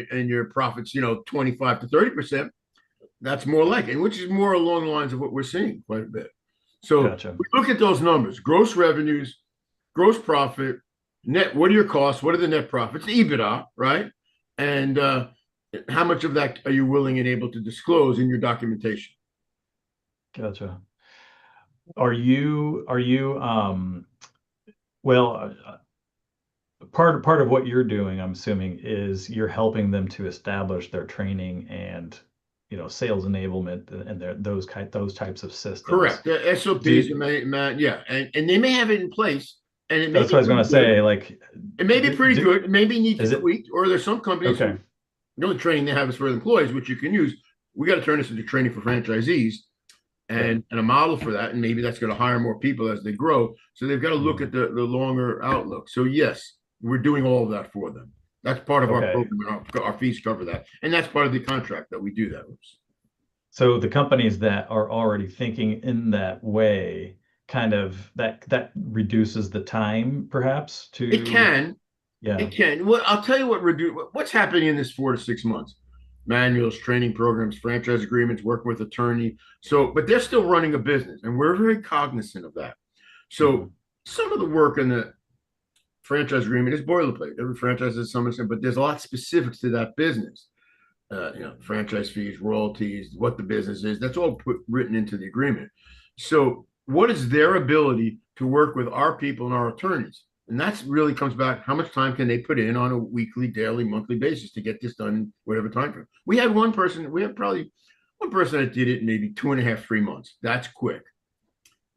and your profits, 25 to 30%, that's more like it, which is more along the lines of what we're seeing quite a bit. So gotcha. we look at those numbers: gross revenues, gross profit, net. What are your costs? What are the net profits? EBITDA, right? And how much of that are you willing and able to disclose in your documentation? Gotcha. Are you well, part of what you're doing, I'm assuming, is you're helping them to establish their training and sales enablement and those types of systems. Correct. The SOPs, Do yeah, and they may have it in place, and it may That's what be I was going pretty to good. say. Like, It may be pretty good. It maybe needs is it tweaked, or there's some companies who okay? the only training they have is for employees, which you can use. We got to turn this into training for franchisees Yeah. and a model for that, and maybe that's going to hire more people as they grow. So they've got to look Mhm. at the longer outlook. So yes, we're doing all of that for them. That's part of our Okay. program, and our fees cover that, and that's part of the contract that we do that with. So the companies that are already thinking in that way, kind of that reduces the time, perhaps, It to can, yeah. it can. Well, I'll tell you what's happening in this 4 to 6 months. Manuals, training programs, franchise agreements, working with attorney. So, but they're still running a business, and we're very cognizant of that. Hmm. So, some of the work in the franchise agreement is boilerplate. Every franchise has some, but there's a lot of specifics to that business. Franchise fees, royalties, what the business is. That's all written into the agreement. So, what is their ability to work with our people and our attorneys? And that's really comes back how much time can they put in on a weekly, daily, monthly basis to get this done in whatever time frame. We had probably one person that did it in maybe 2.5, 3 months. That's quick.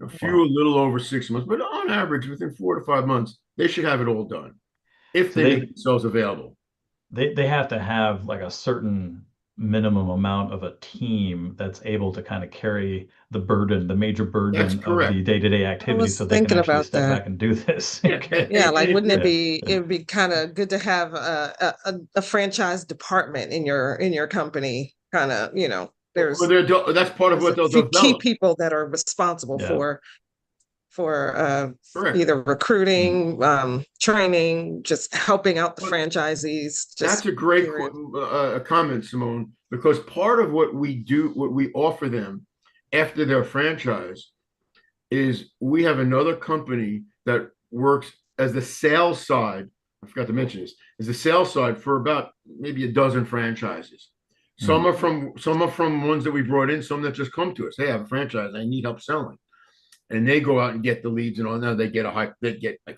A few a Wow. little over 6 months, but on average, within 4 to 5 months, they should have it all done if So they make themselves available. they have to have like a certain minimum amount of a team that's able to kind of carry the burden, the major That's burden of the correct. day-to-day I activities, so was they can thinking actually about step that. back and do this. Yeah, Okay. Yeah, like wouldn't it Yeah. be it would be kind of good to have a franchise department in your company, kind of, or there's that's part of there's what a they'll few key develop. people that are responsible Yeah. for Correct. either Mm. recruiting, training, just helping out the But franchisees, that's just a great period. comment, Simone, because part of what we do, what we offer them after their franchise, is we have another company that works as the sales side. I forgot to mention this, as the sales side for about maybe a dozen franchises. Some Mm. are from ones that we brought in, some that just come to us. Hey, I have a franchise, I need help selling. And they go out and get the leads and all. Now they get like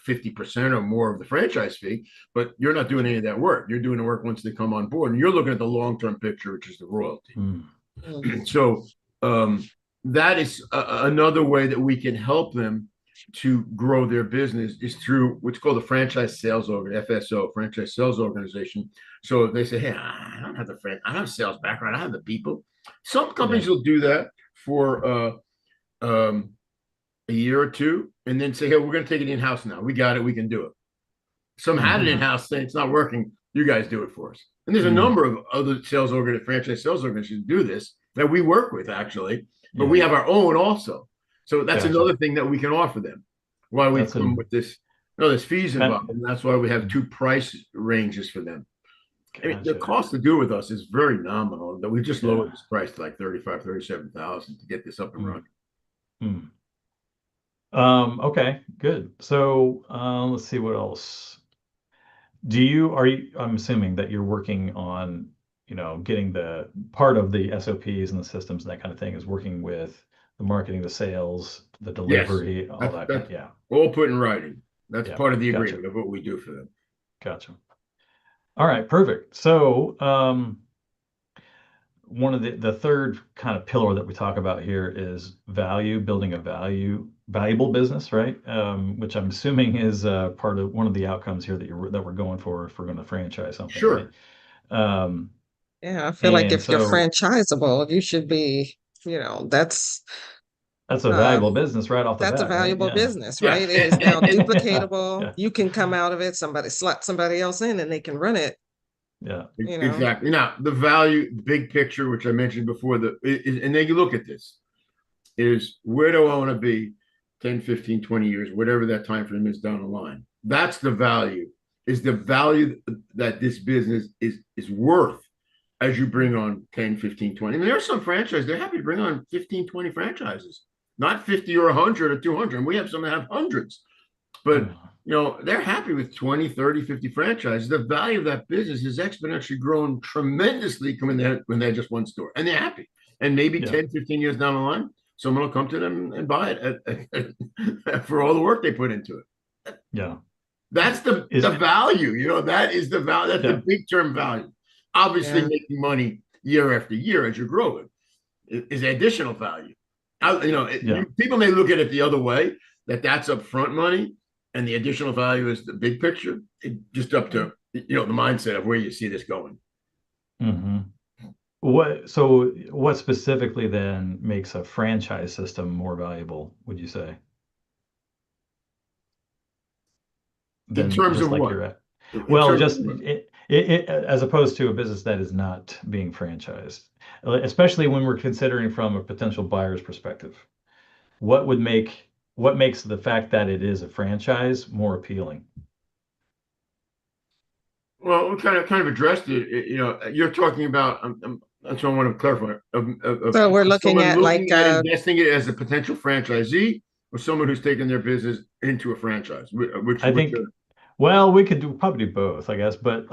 50% or more of the franchise fee, but you're not doing any of that work. You're doing the work once they come on board, and you're looking at the long-term picture, which is the royalty. Mm. Mm. So that is another way that we can help them to grow their business is through what's called a franchise sales FSO, franchise sales organization. So if they say, hey, I don't have I don't have sales background, I have the people. Some Yeah. companies will do that for um, a year or two and then say, hey, we're going to take it in house now. We got it. We can do it. Some had it Hmm. in house saying it's not working. You guys do it for us. And there's a Mm. number of other franchise sales organizations do this that we work with actually, but we Yeah. have our own also. So that's Gotcha. another thing that we can offer them. Why we've That's come an with this. No, there's fees kind. involved, and that's why we have Mm. two price ranges for them. I mean, the Gotcha. cost to do with us is very nominal. That we just Yeah. lowered this price to like 35, 37,000 to get this up and Mm. running. Mm. Okay, good. So let's see what else. I'm assuming that you're working on, getting the part of the SOPs and the systems and that kind of thing is working with the marketing, the sales, the Yes, delivery, all that's that kind that's of, yeah. all put in writing. That's Yeah. part of the Gotcha. agreement of what we do for them. Gotcha. All right, perfect. So, one of the third kind of pillar that we talk about here is value, building a valuable business, right? Which I'm assuming is part of one of the outcomes here that we're going for if we're going to franchise something, right? Sure. Um, Yeah, I feel like and if you're so franchisable, you should be, that's that's a uh valuable business right off the that's a bat, right? valuable Yeah. business, Yeah. right? It is now Yeah. duplicatable. Yeah. You can come out of it, somebody slot somebody else in and they can run it, Yeah. you know. Exactly. Now, the value, big picture, which I mentioned before, and then you look at this, is where do I want to be 10, 15, 20 years, whatever that time frame is down the line. That's the value, is the value that this business is worth as you bring on 10, 15, 20. I mean, there are some franchises, they're happy to bring on 15, 20 franchises, not 50 or 100 or 200. And we have some that have hundreds. But Mm. they're happy with 20, 30, 50 franchises. The value of that business has exponentially grown tremendously when they're just one store. And they're happy. And maybe Yeah. 10, 15 years down the line, someone will come to them and buy it for all the work they put into it. Yeah. That's the Is value. That is the value. That's yeah. the big term value. Obviously, Yeah. making money year after year as you grow it is additional value. Yeah. People may look at it the other way, that's upfront money, and the additional value is the big picture. It just up to the mindset of where you see this going. Hmm. What specifically then makes a franchise system more valuable, would you say, In than terms just of like what? you're at? In Well, terms of just what? as opposed to a business that is not being franchised, especially when we're considering from a potential buyer's perspective. What makes the fact that it is a franchise more appealing? Well, we kind of addressed it. You're talking about. That's what I want to clarify. So we're looking Someone at looking at investing it as a potential franchisee, or someone who's taking their business into a franchise. I think, well, we could probably do both, I guess. But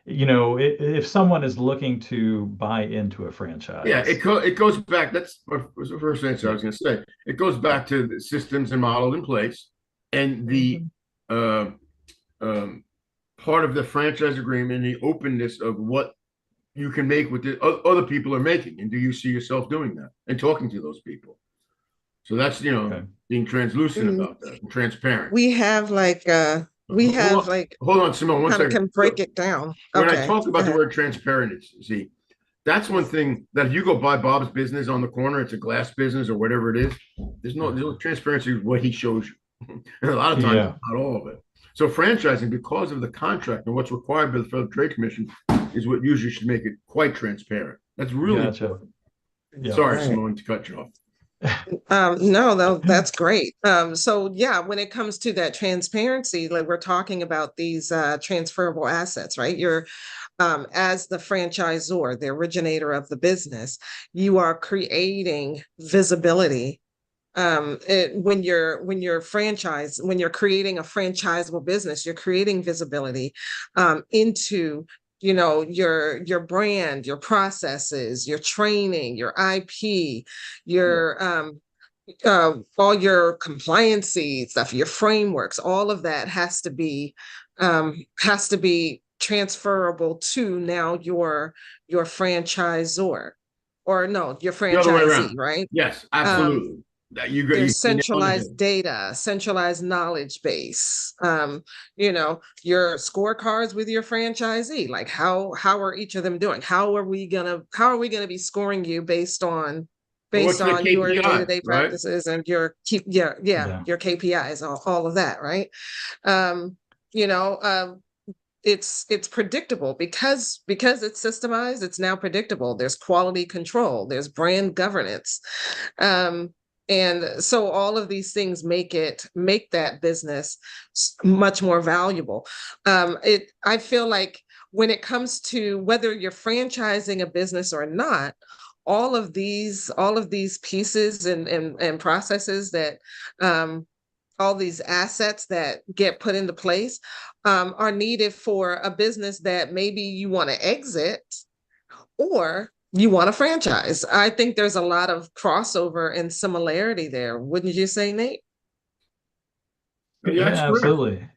if someone is looking to buy into a Yeah, franchise, it goes back. That's was the first answer I yeah, was going to say. It goes back to the systems and models in place, and the Mhm. uh, um, part of the franchise agreement, the openness of what you can make with the other people are making, and do you see yourself doing that and talking to those people? So that's okay, being translucent Mm, about that and transparent. we have like we have like Hold on, Simone, one kind of second. can break So it down. when I Okay, talk go about the ahead. word transparent, see, that's one thing that if you go buy Bob's business on the corner, it's a glass business or whatever it is. There's no transparency of what he shows you, and a lot of times yeah, not all of it. So franchising, because of the contract and what's required by the Federal Trade Commission, is what usually should make it quite transparent. That's really gotcha, important. yeah, Sorry, Right. Simone, to cut you off. No, no, that's great. So yeah, when it comes to that transparency, like we're talking about these transferable assets, right? You're as the franchisor, the originator of the business, you are creating visibility. When you're creating a franchisable business, you're creating visibility into your brand, your processes, your training, your IP, Yeah. your all your compliancy stuff, your frameworks, all of that has to be transferable to now your franchisor, or no, your The other way franchisee, around. right? Yes, Um, absolutely. That you there's nailed on the centralized head. data, centralized knowledge base. Your scorecards with your franchisee, like how are each of them doing? How are we gonna be scoring you Well, based what's the on your KPI, day-to-day right? practices and your keep yeah yeah, your KPIs, all of that, right? Um, you know, it's predictable because it's systemized. It's now predictable. There's quality control. There's brand governance. Um, and so all of these things make that business much more valuable. I feel like when it comes to whether you're franchising a business or not, all of these pieces and processes that all these assets that get put into place are needed for a business that maybe you want to exit or you want to franchise. I think there's a lot of crossover and similarity there. Wouldn't you say, Nate? Yeah, that's yeah, correct. absolutely.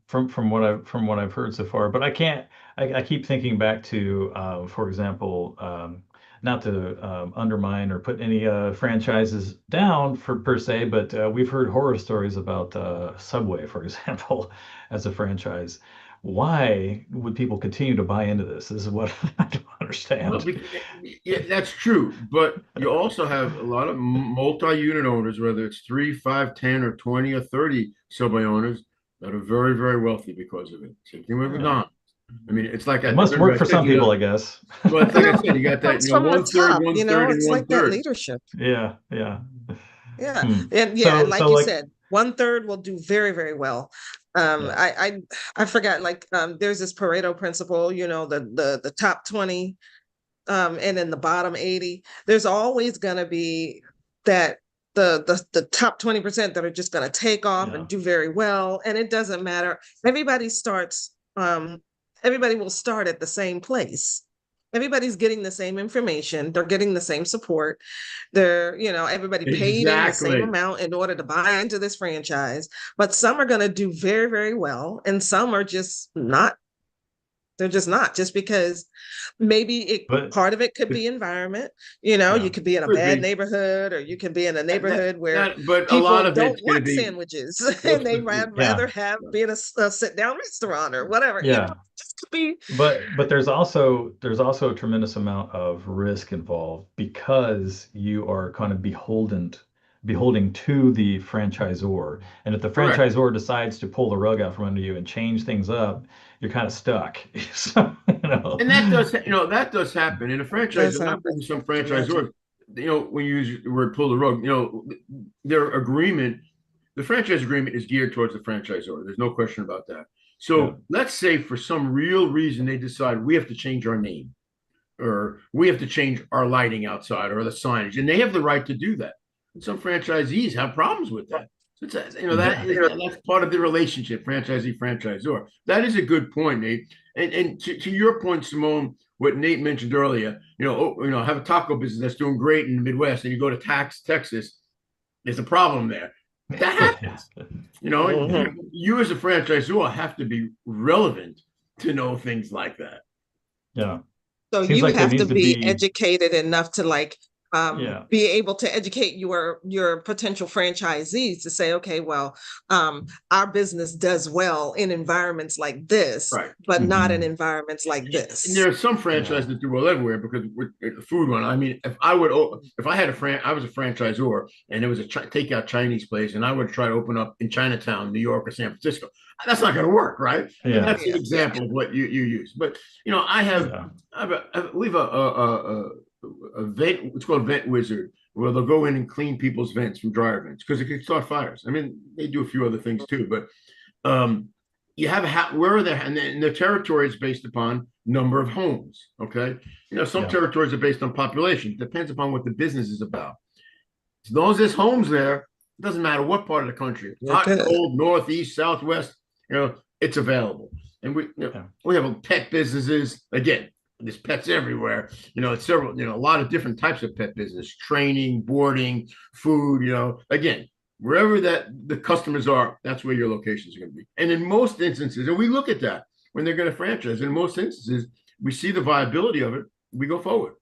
From what I've heard so far, but I can't. I keep thinking back to, for example, not to undermine or put any franchises down for per se, but we've heard horror stories about Subway, for example, as a franchise. Why would people continue to buy into this? This is what I don't Well, understand. yeah, that's true. But you also have a lot of multi-unit owners, whether it's 3, 5, 10, or 20 or 30 Subway owners that are very, very wealthy because of it. Same thing with Yeah. McDonald's. I mean, it's like It I must remember work I for said, some people, I guess. well, it's like I said, you got It that, comes from the top, one third, and it's one like that third. leadership. Yeah, yeah. Yeah. Hmm. And yeah, and So, like so you like, said, one third will do very, very well. Um, yeah, I I forgot, like there's this Pareto principle, the top 20 and then the bottom 80. There's always gonna be that the top 20% that are just gonna take off yeah. and do very well. And it doesn't matter. Everybody will start at the same place. Everybody's getting the same information, they're getting the same support, everybody paid in the same Exactly. amount in order to buy into this franchise, but some are going to do very, very well, and some are just not. They're just not, just because maybe But part of it could be environment. You yeah, could be in a Could bad be. neighborhood, or you can be in a That, neighborhood where but a lot people of don't it's going to want be sandwiches what's and they the, rather yeah, have be in a sit down restaurant or whatever. yeah. Just could be. But there's also a tremendous amount of risk involved because you are kind of beholden beholding to the franchisor. And if the Correct. franchisor decides to pull the rug out from under you and change things up, you're kind of stuck. So, And that does, that does happen. In a franchise, Does and I've been to happen. some I can imagine. franchisors, when you use the word pull the rug, their agreement, the franchise agreement is geared towards the franchisor. There's no question about that. yeah, So let's say for some real reason they decide we have to change our name or we have to change our lighting outside or the signage, and they have the right to do that. And some franchisees have problems with that. So yeah, that's part of the relationship, franchisee franchisor. That is a good point, Nate. And to your point, Simone, what Nate mentioned earlier, have a taco business that's doing great in the Midwest, and you go to Texas, there's a problem there. That yeah, happens. yeah, Mhm. You as a franchisor have to be relevant to know things like that. yeah. So Seems you like there have to needs to be be, educated enough to like yeah, be able to educate your potential franchisees to say, okay, well, our business does well in environments like this, Right. but not in hmm, environments like And there this. are some yeah, franchises that do well everywhere because with the food one, I mean, if I had I was a franchisor and there was a takeout Chinese place and I would try to open up in Chinatown, New York or San Francisco, that's not going to work, right? And yeah, that's an Yeah, yeah. example of what you use. But, yeah, we have a vent, it's called Vent Wizard, where they'll go in and clean people's vents from dryer vents because it can start fires. I mean, they do a few other things too, but um, you have where are they, and the territory is based upon number of homes. Okay, some yeah, territories are based on population. Depends upon what the business is about. As long as there's homes there, it doesn't matter what part of the country, You're hot, good. cold, northeast, southwest. It's available, and yeah, we have pet businesses again. There's pets everywhere. It's several. A lot of different types of pet business: training, boarding, food. Again, wherever that the customers are, that's where your locations are going to be. And in most instances, and we look at that when they're going to franchise. In most instances, we see the viability of it. We go forward.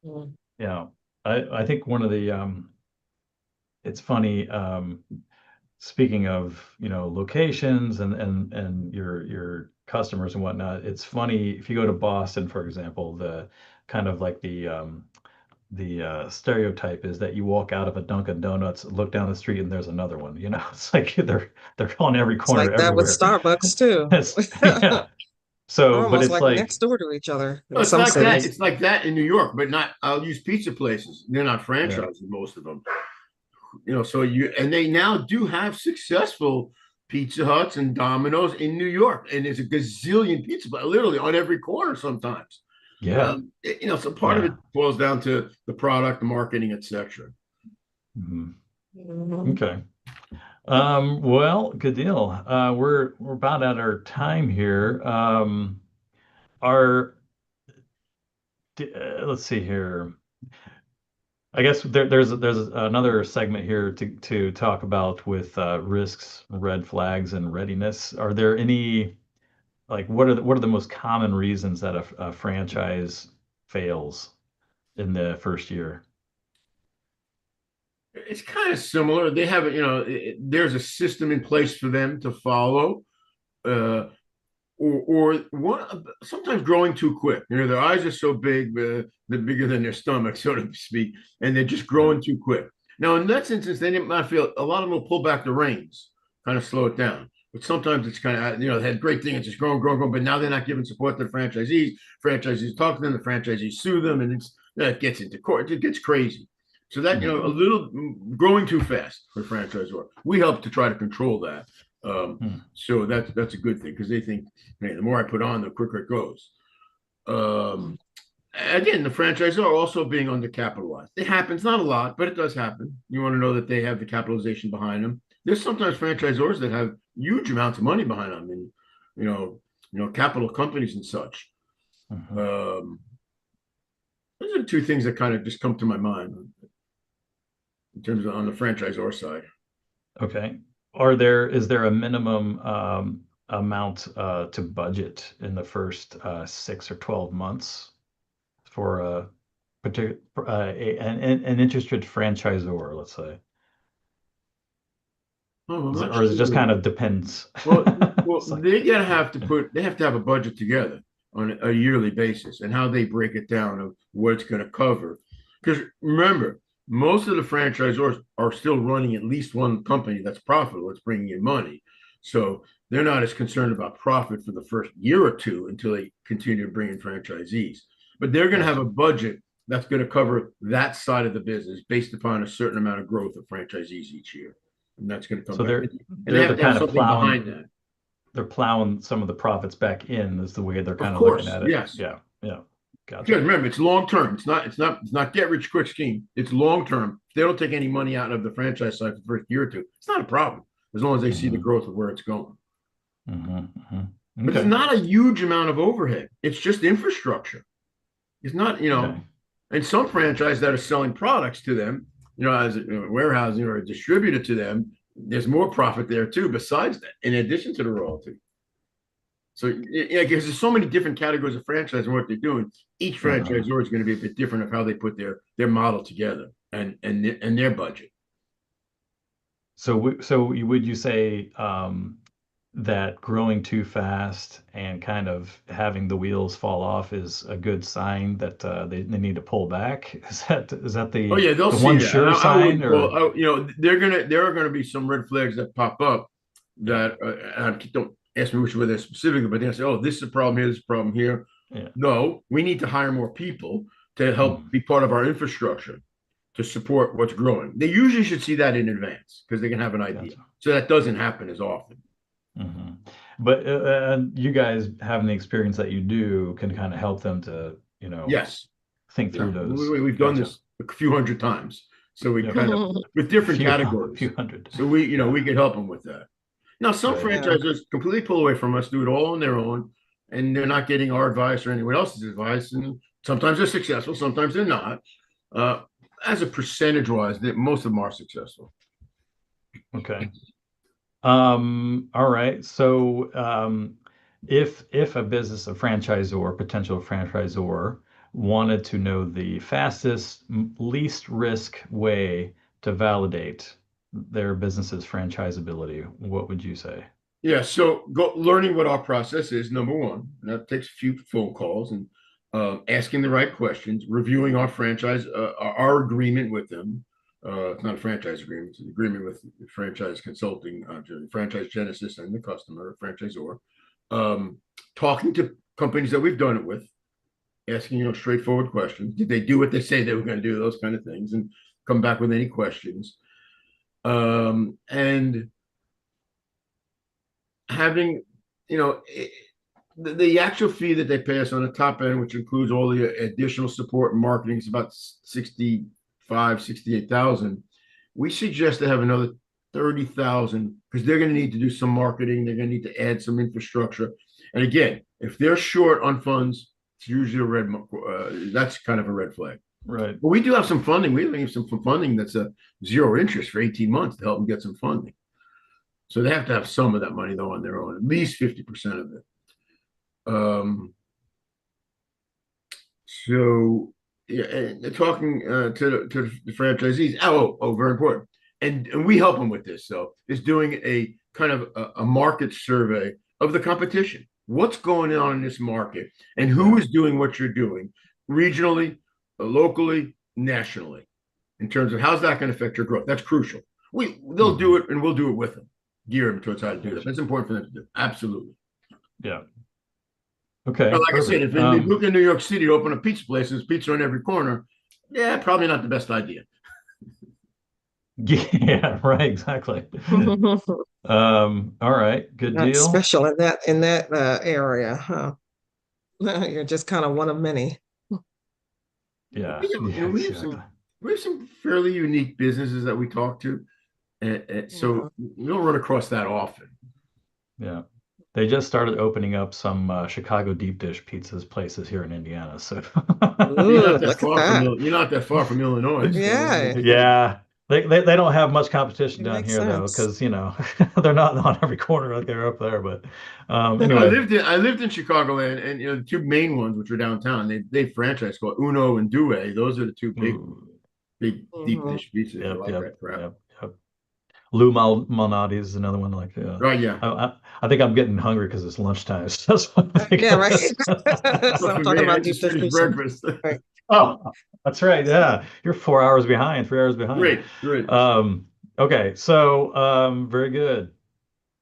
Mm. yeah. I think one of the it's funny. Speaking of, locations and your customers and whatnot, it's funny if you go to Boston, for example, the kind of like the stereotype is that you walk out of a Dunkin' Donuts, look down the street, and there's another one. It's like they're on every It's corner like that with everywhere. Starbucks too. Yeah. So, They're but almost it's like like, next door to each other in Well, it's some like that. right? cities. It's like that in New York, but not. I'll use pizza places. They're not Yeah. franchising most of them. So and they now do have successful Pizza Huts and Domino's in New York, and there's a gazillion pizza, literally on every corner sometimes. Yeah. So part of it Yeah. boils down to the product, the marketing, etc. Mhm. Mhm. Okay. Well, good deal. We're about at our time here. Our let's see here. I guess there's another segment here to talk about with risks, red flags, and readiness. Are there any like what are the most common reasons that a franchise fails in the first year? It's kind of similar. They have, there's a system in place for them to follow. Or one sometimes growing too quick. Their eyes are so big, they're bigger than their stomach, so to speak, and they're just Yeah. growing too quick. Now, in that instance, they might feel a lot of them will pull back the reins, kind of slow it down. But sometimes it's kind of, they had great things, it's just growing, growing, growing, but now they're not giving support to the franchisees. Franchisees talk to them, the franchisees sue them, and it gets into court. It gets crazy. So that, a Mhm. little growing too fast for franchisor. We help to try to control that. Hmm. So that's a good thing because they think, hey, the more I put on, the quicker it goes. Um, Again, the franchisor are also being undercapitalized. It happens, not a lot, but it does happen. You want to know that they have the capitalization behind them. There's sometimes franchisors that have huge amounts of money behind them, and capital companies and such. Hmm. Um, those are two things that kind of just come to my mind in terms of on the franchisor side. Okay. Is there a minimum amount to budget in the first 6 or 12 months for a particular an interested franchisor, let's say? Oh, I'm not Or is it just kind sure. of depends? Well, It's like, they have to have a budget together on a yearly basis and how they break it down of what it's going to cover. Because remember, most of the franchisors are still running at least one company that's profitable, it's bringing in money. So they're not as concerned about profit for the first year or two until they continue to bring in franchisees. But they're going to have a Gotcha. budget that's going to cover that side of the business based upon a certain amount of growth of franchisees each year. And that's going to come So back. they're And they they're have the to have kind of something behind plowing that. they're plowing some of the profits back in is the way they're Of kind of looking course, at it. yes. Yeah, yeah. Because Gotcha. remember, it's long term. It's not get rich quick scheme. It's long term. If they don't take any money out of the franchise side for the first year or two, it's not a problem as long as they see the Hmm. growth of where it's going. Hmm. Hmm. But it's Okay. not a huge amount of overhead. It's just infrastructure. It's not, Okay. and some franchise that are selling products to them, as warehousing or a distributor to them, there's more profit there too, besides that, in addition to the royalty. So, yeah, because there's so many different categories of franchise and what they're doing. Each Uh-huh. franchisor is going to be a bit different of how they put their model together and their budget. Would you say that growing too fast and kind of having the wheels fall off is a good sign that they need to pull back? Is that Oh the yeah, they'll the see one that, and sure I sign wouldn't call. or There are gonna be some red flags that pop up yeah, that and don't ask me which way they're specifically, but they'll say, "Oh, this is a problem here. This is a problem here." yeah. No, we need to hire more people to help Mm, be part of our infrastructure to support what's growing. They usually should see that in advance because they can have an idea. gotcha. So that doesn't happen as often. Hmm. But you guys having the experience that you do can kind of help them to, Yes. think through Yeah, those. we've done Gotcha. this a few hundred times, so we Yep. kind of with A different few, a categories. few hundred. So we, Yeah. we could help them with that. Now, some Right. Yeah. franchisers completely pull away from us, do it all on their own, and they're not getting our advice or anyone else's advice. And sometimes they're successful, sometimes they're not. Uh, as a percentage wise, most of them are successful. Okay. All right. So, if a business, a franchisor, potential franchisor, wanted to know the fastest, least risk way to validate their business's franchisability, what would you say? Yeah, so learning what our process is, number one. And that takes a few phone calls and asking the right questions, reviewing our franchise, our agreement with them. It's not a franchise agreement; it's an agreement with the franchise consulting, franchise genesis, and the customer, franchisor. Um, Talking to companies that we've done it with, asking straightforward questions. Did they do what they say they were going to do? Those kind of things, and come back with any questions. And having the actual fee that they pay us on the top end, which includes all the additional support and marketing, is about 68,000. We suggest to have another 30,000 because they're going to need to do some marketing. They're going to need to add some infrastructure. And again, if they're short on funds, it's usually a that's kind of a red flag. Right. But we do have some funding. We have some funding that's a zero interest for 18 months to help them get some funding. So they have to have some of that money though on their own, at least 50% of it. Um, so yeah, and talking to the franchisees. Very important. And we help them with this. So is doing a kind of a market survey of the competition. What's going on in this market, and who Yeah. is doing what you're doing, regionally, locally, nationally, in terms of how's that going to affect your growth. That's crucial. They'll do Hmm. it, and we'll do it with them. Gear them towards how to do that. Gotcha. That's important for them to do. Absolutely. Yeah. But Okay. like I said, Perfect. if they look in New York City to open a pizza place, there's pizza on every corner. Yeah, probably not the best idea. Yeah. Right. Exactly. All right. Good Not deal. special in that area, huh? You're just kind of one of many. Yeah. We have, Yeah. Exactly. we have some fairly unique businesses that we talk to, and so Mhm. we don't run across that often. Yeah. They just started opening up some Chicago deep dish pizzas places here in Indiana. So Ooh, look at that. You're not that far from Illinois, so Yeah, yeah, they don't have much competition it down makes here though, sense. because they're not on every corner like they're up there. But I anyway, lived in Chicagoland, and the two main ones, which are downtown, they franchise called Uno and Due. Those are the two ooh, big deep Mhm. dish pizzas. I yep, like yep, that crap. yep, yep. Lou Malnati is another one like Right? Yeah. I think I'm getting hungry because it's lunchtime. So that's what I think Yeah, of right. this. So Not I'm for talking me. I about deep just dish finished pizza. breakfast. Right. Oh, that's right. Yeah. You're 4 hours behind, 3 hours behind. Great, great. Okay. So, very good.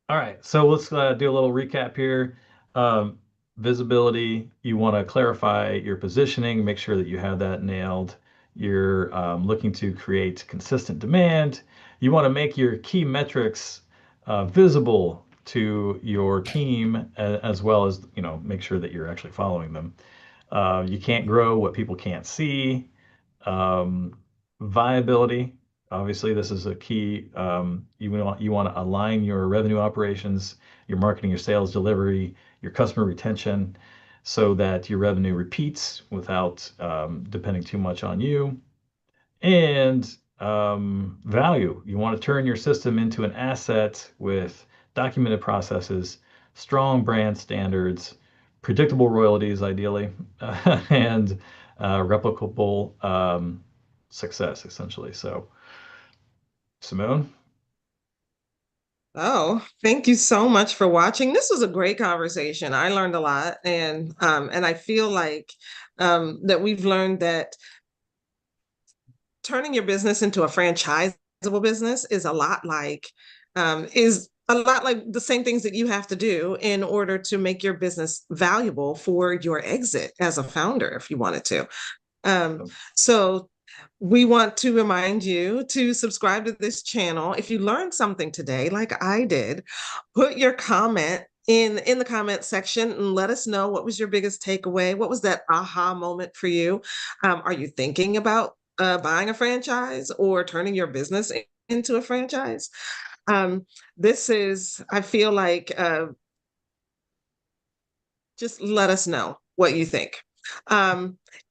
All right, so let's do a little recap here. Um, Visibility, you want to clarify your positioning, make sure that you have that nailed. You're looking to create consistent demand. You want to make your key metrics visible to your team, as well as, make sure that you're actually following them. You can't grow what people can't see. Um, Viability. Obviously, this is a key. You want to align your revenue operations, your marketing, your sales delivery, your customer retention, so that your revenue repeats without depending too much on you. And value. You want to turn your system into an asset with documented processes, strong brand standards, predictable royalties, ideally, and replicable success, essentially. So, Simone, Oh, thank you so much for watching. This was a great conversation. I learned a lot, and I feel like that we've learned that turning your business into a franchisable business is a lot like the same things that you have to do in order to make your business valuable for your exit as a founder, if you wanted to. So we want to remind you to subscribe to this channel. If you learned something today, like I did, put your comment in the comment section and let us know what was your biggest takeaway. What was that aha moment for you? Are you thinking about buying a franchise or turning your business into a franchise? I feel like just let us know what you think.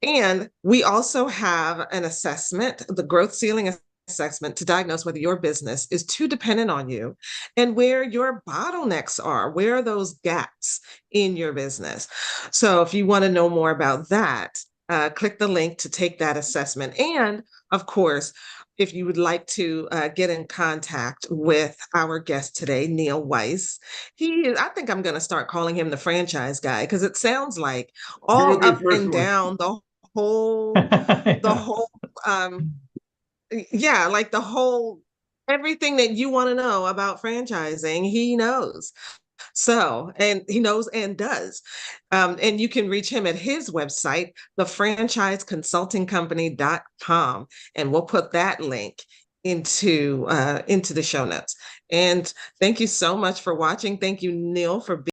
And we also have an assessment, the growth ceiling assessment, to diagnose whether your business is too dependent on you and where your bottlenecks are. Where are those gaps in your business? So if you want to know more about that, click the link to take that assessment. And of course, if you would like to get in contact with our guest today, Neal Weiss, I think I'm going to start calling him the franchise guy because it sounds like You're all gonna be the up first and one. down the yeah. whole, yeah, like the whole, everything that you want to know about franchising, he knows. So, and he knows and does. And you can reach him at his website, thefranchiseconsultingcompany.com. And we'll put that link into the show notes. And thank you so much for watching. Thank you, Neal, for being